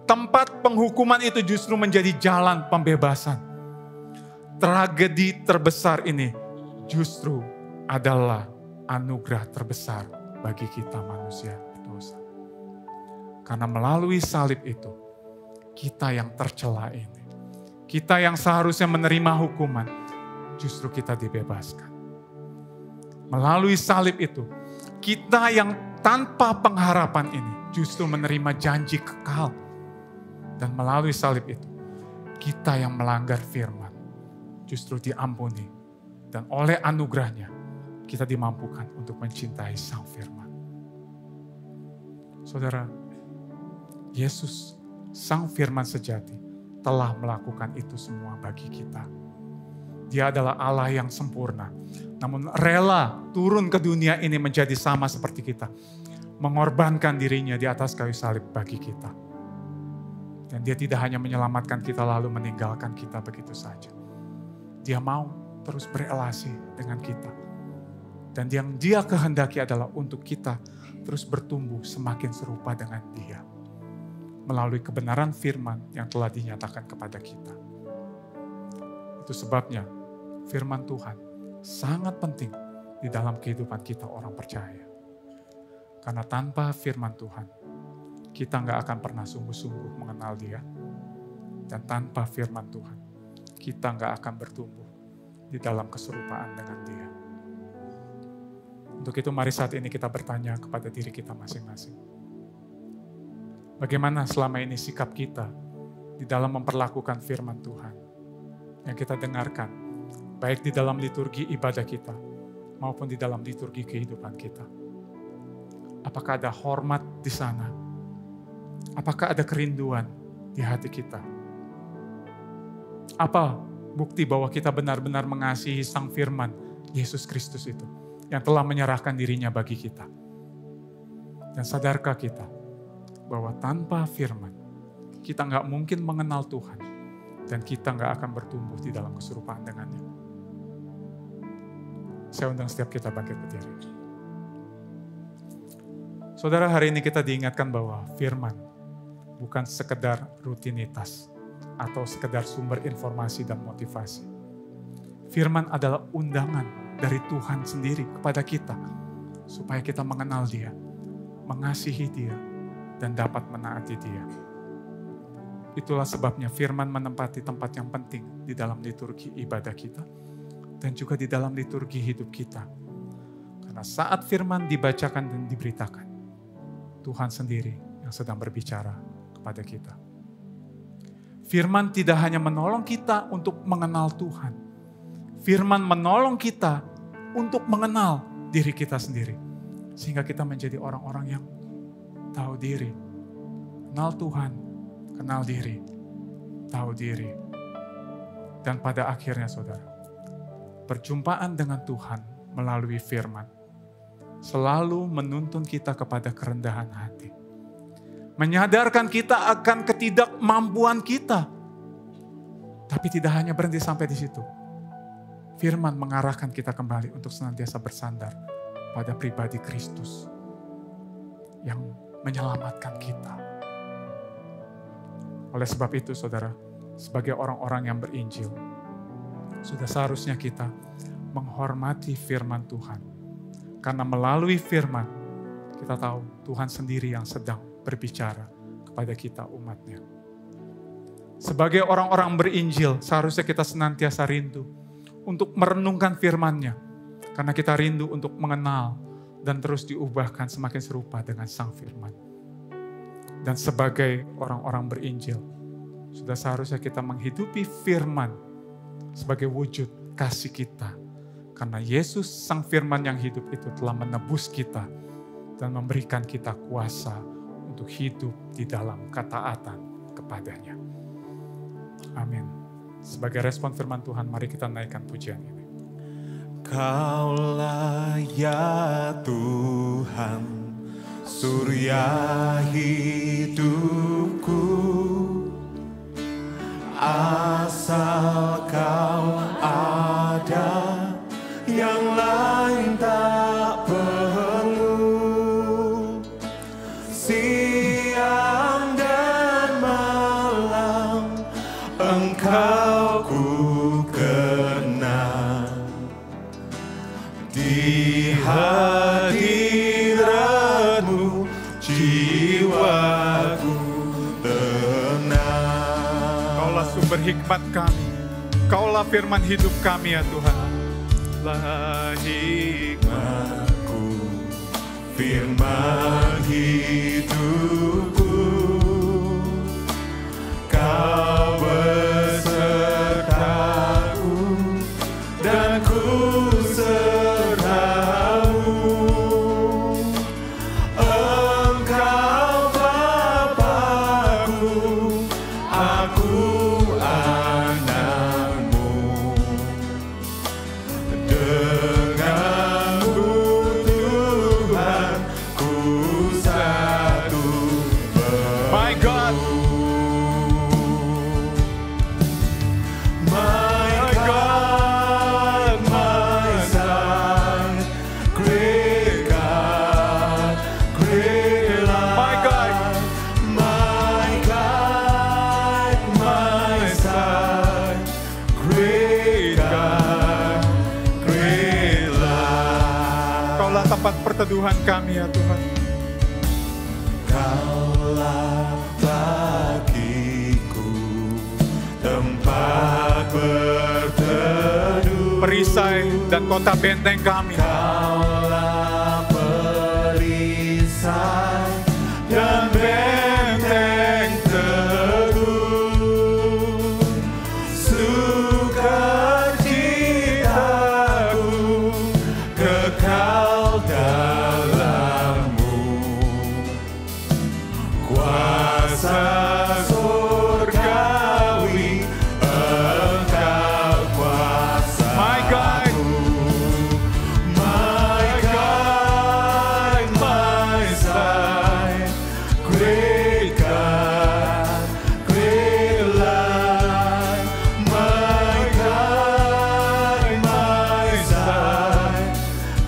tempat penghukuman itu justru menjadi jalan pembebasan. Tragedi terbesar ini justru adalah anugerah terbesar bagi kita manusia dosa. Karena melalui salib itu, kita yang tercela ini, kita yang seharusnya menerima hukuman, justru kita dibebaskan. Melalui salib itu, kita yang tanpa pengharapan ini justru menerima janji kekal. Dan melalui salib itu, kita yang melanggar firman justru diampuni. Dan oleh anugerahnya, kita dimampukan untuk mencintai Sang Firman. Saudara, Yesus, Sang Firman sejati, telah melakukan itu semua bagi kita. Dia adalah Allah yang sempurna, namun rela turun ke dunia ini menjadi sama seperti kita. Mengorbankan dirinya di atas kayu salib bagi kita. Dan dia tidak hanya menyelamatkan kita lalu meninggalkan kita begitu saja. Dia mau terus berelasi dengan kita. Dan yang dia kehendaki adalah untuk kita terus bertumbuh semakin serupa dengan dia. Melalui kebenaran firman yang telah dinyatakan kepada kita. Itu sebabnya firman Tuhan sangat penting di dalam kehidupan kita orang percaya. Karena tanpa firman Tuhan, kita nggak akan pernah sungguh-sungguh mengenal dia. Dan tanpa firman Tuhan, kita nggak akan bertumbuh di dalam keserupaan dengan dia. Untuk itu mari saat ini kita bertanya kepada diri kita masing-masing. Bagaimana selama ini sikap kita di dalam memperlakukan firman Tuhan yang kita dengarkan, baik di dalam liturgi ibadah kita maupun di dalam liturgi kehidupan kita. Apakah ada hormat di sana? Apakah ada kerinduan di hati kita? Apa bukti bahwa kita benar-benar mengasihi Sang Firman, Yesus Kristus itu, yang telah menyerahkan dirinya bagi kita? Dan sadarkah kita bahwa tanpa firman, kita nggak mungkin mengenal Tuhan, dan kita nggak akan bertumbuh di dalam keserupaan dengannya. Saya undang setiap kita bangkit berdiri. Saudara, hari ini kita diingatkan bahwa firman bukan sekedar rutinitas atau sekedar sumber informasi dan motivasi. Firman adalah undangan dari Tuhan sendiri kepada kita supaya kita mengenal Dia, mengasihi Dia, dan dapat menaati Dia. Itulah sebabnya firman menempati tempat yang penting di dalam liturgi ibadah kita dan juga di dalam liturgi hidup kita. Karena saat firman dibacakan dan diberitakan, Tuhan sendiri yang sedang berbicara kepada kita. Firman tidak hanya menolong kita untuk mengenal Tuhan. Firman menolong kita untuk mengenal diri kita sendiri. Sehingga kita menjadi orang-orang yang tahu diri. Kenal Tuhan, kenal diri, tahu diri. Dan pada akhirnya saudara, perjumpaan dengan Tuhan melalui firman selalu menuntun kita kepada kerendahan hati. Menyadarkan kita akan ketidakmampuan kita. Tapi tidak hanya berhenti sampai di situ. Firman mengarahkan kita kembali untuk senantiasa bersandar pada pribadi Kristus yang menyelamatkan kita. Oleh sebab itu saudara, sebagai orang-orang yang berinjil, sudah seharusnya kita menghormati firman Tuhan. Karena melalui firman, kita tahu Tuhan sendiri yang sedang berbicara kepada kita umatnya. Sebagai orang-orang berinjil, seharusnya kita senantiasa rindu untuk merenungkan firman-Nya. Karena kita rindu untuk mengenal dan terus diubahkan semakin serupa dengan Sang Firman. Dan sebagai orang-orang berinjil, sudah seharusnya kita menghidupi firman sebagai wujud kasih kita. Karena Yesus Sang Firman yang hidup itu telah menebus kita dan memberikan kita kuasa untuk hidup di dalam ketaatan kepadanya. Amin. Sebagai respon firman Tuhan, mari kita naikkan pujian ini. Kaulah ya Tuhan, surya hidupku, asal Kau ada, yang lain tak perlu. Siang dan malam hikmat kami. Kaulah firman hidup kami ya Tuhan. Lah hikmatku, firman hidupku, Kau besertaku dan ku sertamu. Engkau Bapa-Ku, aku anak-Mu. Denganmu Tuhan, ku satu My God, My God, my side, great God, great light. My God. My God, my side, great God, great light. Kaulah tempat perteduhan kami ya Tuhan. Kaulah bagiku tempat berteduh. Perisai dan kota benteng kami. Kaulah perisai dan benteng teduh. Sukacitaku kekal dalam-Mu. Kuasa surgawi Engkau kuasa. My God. My God, my side, great God, great light. My God, my side,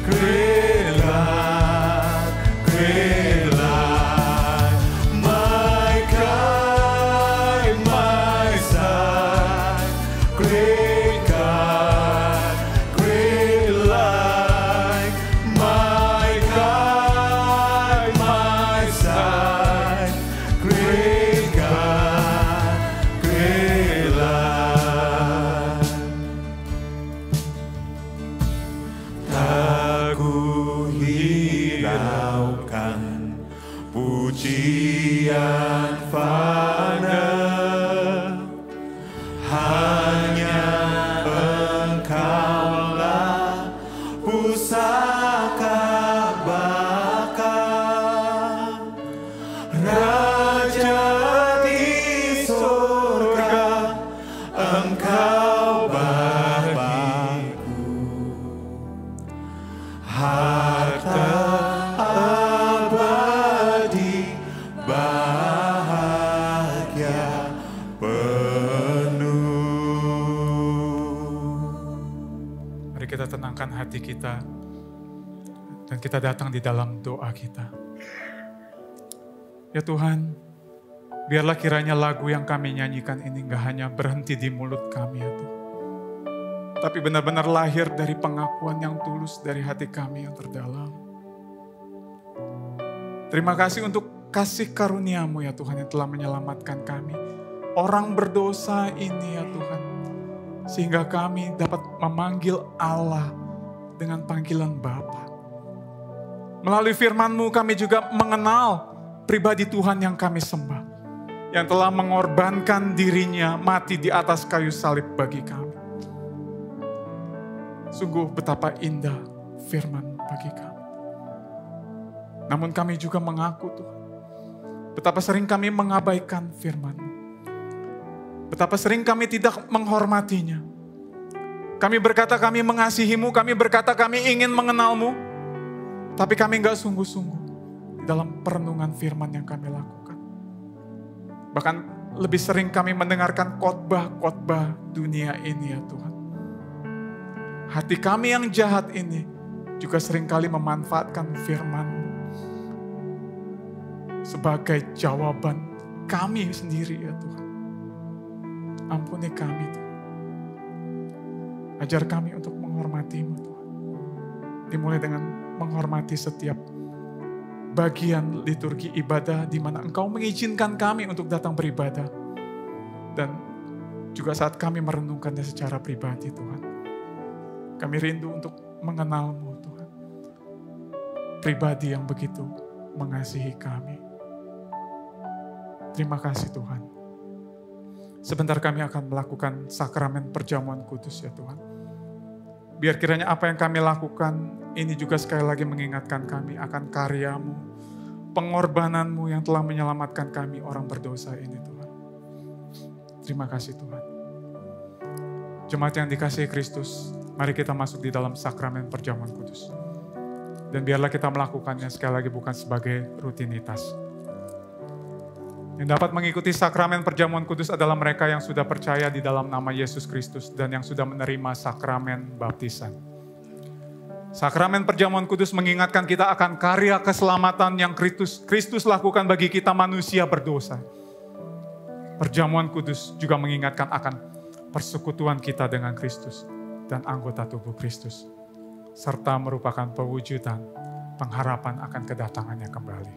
great light, great light. My God, my side, great God, great light. My God, my side, great God, great light. Tak ku hiraukan pujian fana, hanya Engkaulah pusaka baka, Raja di surga, Engkau bagiku. Harta abadi, bahagia penuh. Mari kita tenangkan hati kita dan kita datang di dalam doa kita. Ya Tuhan, biarlah kiranya lagu yang kami nyanyikan ini gak hanya berhenti di mulut kami ya Tuhan, tapi benar-benar lahir dari pengakuan yang tulus dari hati kami yang terdalam. Terima kasih untuk kasih karunia-Mu ya Tuhan yang telah menyelamatkan kami, orang berdosa ini ya Tuhan, sehingga kami dapat memanggil Allah dengan panggilan Bapa. Melalui firman-Mu kami juga mengenal pribadi Tuhan yang kami sembah, yang telah mengorbankan dirinya mati di atas kayu salib bagi kami. Sungguh betapa indah firman bagi kami. Namun kami juga mengaku Tuhan, betapa sering kami mengabaikan firman-Mu. Betapa sering kami tidak menghormatinya. Kami berkata kami mengasihi-Mu, kami berkata kami ingin mengenal-Mu, tapi kami gak sungguh-sungguh dalam perenungan firman yang kami lakukan. Bahkan lebih sering kami mendengarkan khotbah-khotbah dunia ini ya Tuhan. Hati kami yang jahat ini juga seringkali memanfaatkan firman-Mu sebagai jawaban kami sendiri ya Tuhan. Ampuni kami Tuhan. Ajar kami untuk menghormati-Mu Tuhan. Dimulai dengan menghormati setiap bagian liturgi ibadah di mana Engkau mengizinkan kami untuk datang beribadah. Dan juga saat kami merenungkannya secara pribadi Tuhan. Kami rindu untuk mengenal-Mu Tuhan. Pribadi yang begitu mengasihi kami. Terima kasih Tuhan. Sebentar kami akan melakukan sakramen perjamuan kudus ya Tuhan. Biar kiranya apa yang kami lakukan ini juga sekali lagi mengingatkan kami akan karya-Mu, pengorbanan-Mu yang telah menyelamatkan kami orang berdosa ini Tuhan. Terima kasih Tuhan. Jemaat yang dikasihi Kristus, mari kita masuk di dalam sakramen perjamuan kudus. Dan biarlah kita melakukannya sekali lagi bukan sebagai rutinitas. Yang dapat mengikuti sakramen perjamuan kudus adalah mereka yang sudah percaya di dalam nama Yesus Kristus dan yang sudah menerima sakramen baptisan. Sakramen perjamuan kudus mengingatkan kita akan karya keselamatan yang Kristus lakukan bagi kita manusia berdosa. Perjamuan kudus juga mengingatkan akan persekutuan kita dengan Kristus dan anggota tubuh Kristus, serta merupakan pewujudan pengharapan akan kedatangannya kembali.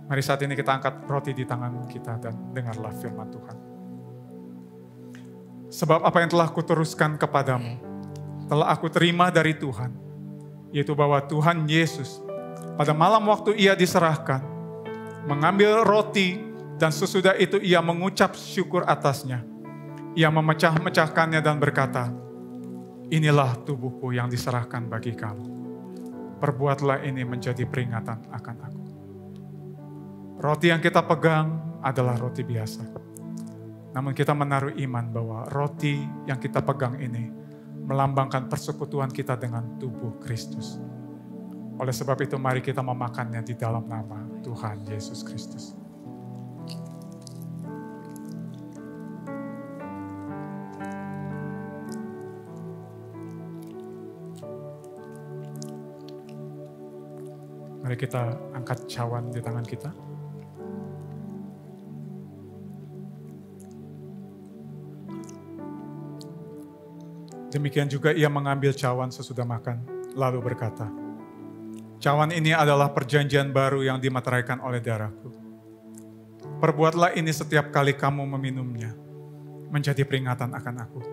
Mari saat ini kita angkat roti di tangan kita dan dengarlah firman Tuhan. Sebab apa yang telah kuteruskan kepadamu, telah aku terima dari Tuhan, yaitu bahwa Tuhan Yesus pada malam waktu ia diserahkan, mengambil roti dan sesudah itu ia mengucap syukur atasnya. Ia memecah-mecahkannya dan berkata, inilah tubuhku yang diserahkan bagi kamu. Perbuatlah ini menjadi peringatan akan aku. Roti yang kita pegang adalah roti biasa. Namun kita menaruh iman bahwa roti yang kita pegang ini melambangkan persekutuan kita dengan tubuh Kristus. Oleh sebab itu mari kita memakannya di dalam nama Tuhan Yesus Kristus. Mari kita angkat cawan di tangan kita. Demikian juga ia mengambil cawan sesudah makan, lalu berkata, cawan ini adalah perjanjian baru yang dimateraikan oleh darahku. Perbuatlah ini setiap kali kamu meminumnya, menjadi peringatan akan aku.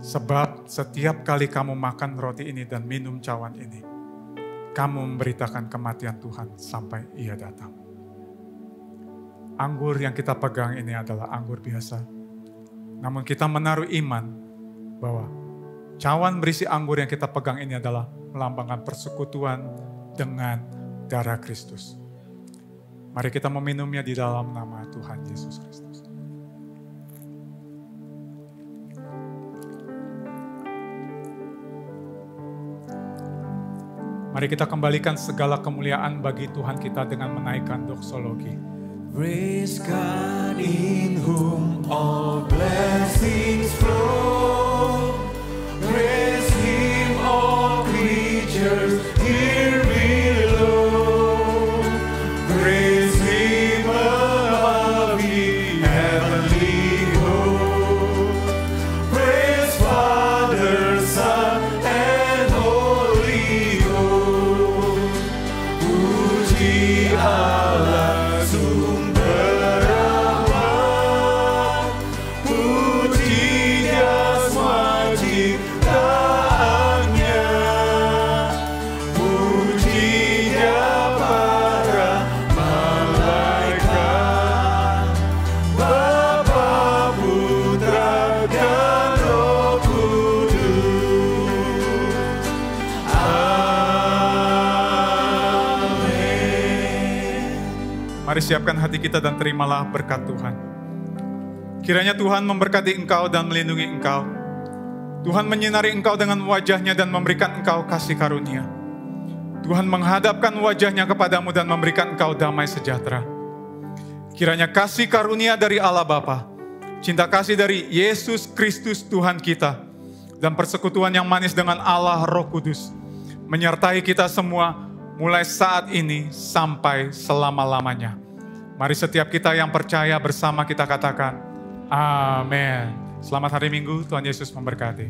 Sebab setiap kali kamu makan roti ini dan minum cawan ini, kamu memberitakan kematian Tuhan sampai ia datang. Anggur yang kita pegang ini adalah anggur biasa. Namun kita menaruh iman bahwa cawan berisi anggur yang kita pegang ini adalah melambangkan persekutuan dengan darah Kristus. Mari kita meminumnya di dalam nama Tuhan Yesus Kristus. Mari kita kembalikan segala kemuliaan bagi Tuhan kita dengan menaikkan doksologi. Praise God in whom all blessings flow. Praise Him all creatures here below. Praise Him above the heavenly host. Praise Father, Son, and Holy Ghost. Puji Allah sumber rahmat, puji Dia semua ciptaannya, puji Dia para malaikat, Bapa, Putra, dan Roh Kudus. Amin. Mari siapkan hati kita dan terimalah berkat Tuhan. Kiranya Tuhan memberkati engkau dan melindungi engkau. Tuhan menyinari engkau dengan wajah-Nya dan memberikan engkau kasih karunia. Tuhan menghadapkan wajah-Nya kepadamu dan memberikan engkau damai sejahtera. Kiranya kasih karunia dari Allah Bapa, cinta kasih dari Yesus Kristus Tuhan kita, dan persekutuan yang manis dengan Allah Roh Kudus menyertai kita semua mulai saat ini sampai selama-lamanya. Mari setiap kita yang percaya bersama kita katakan, amin. Selamat hari Minggu, Tuhan Yesus memberkati.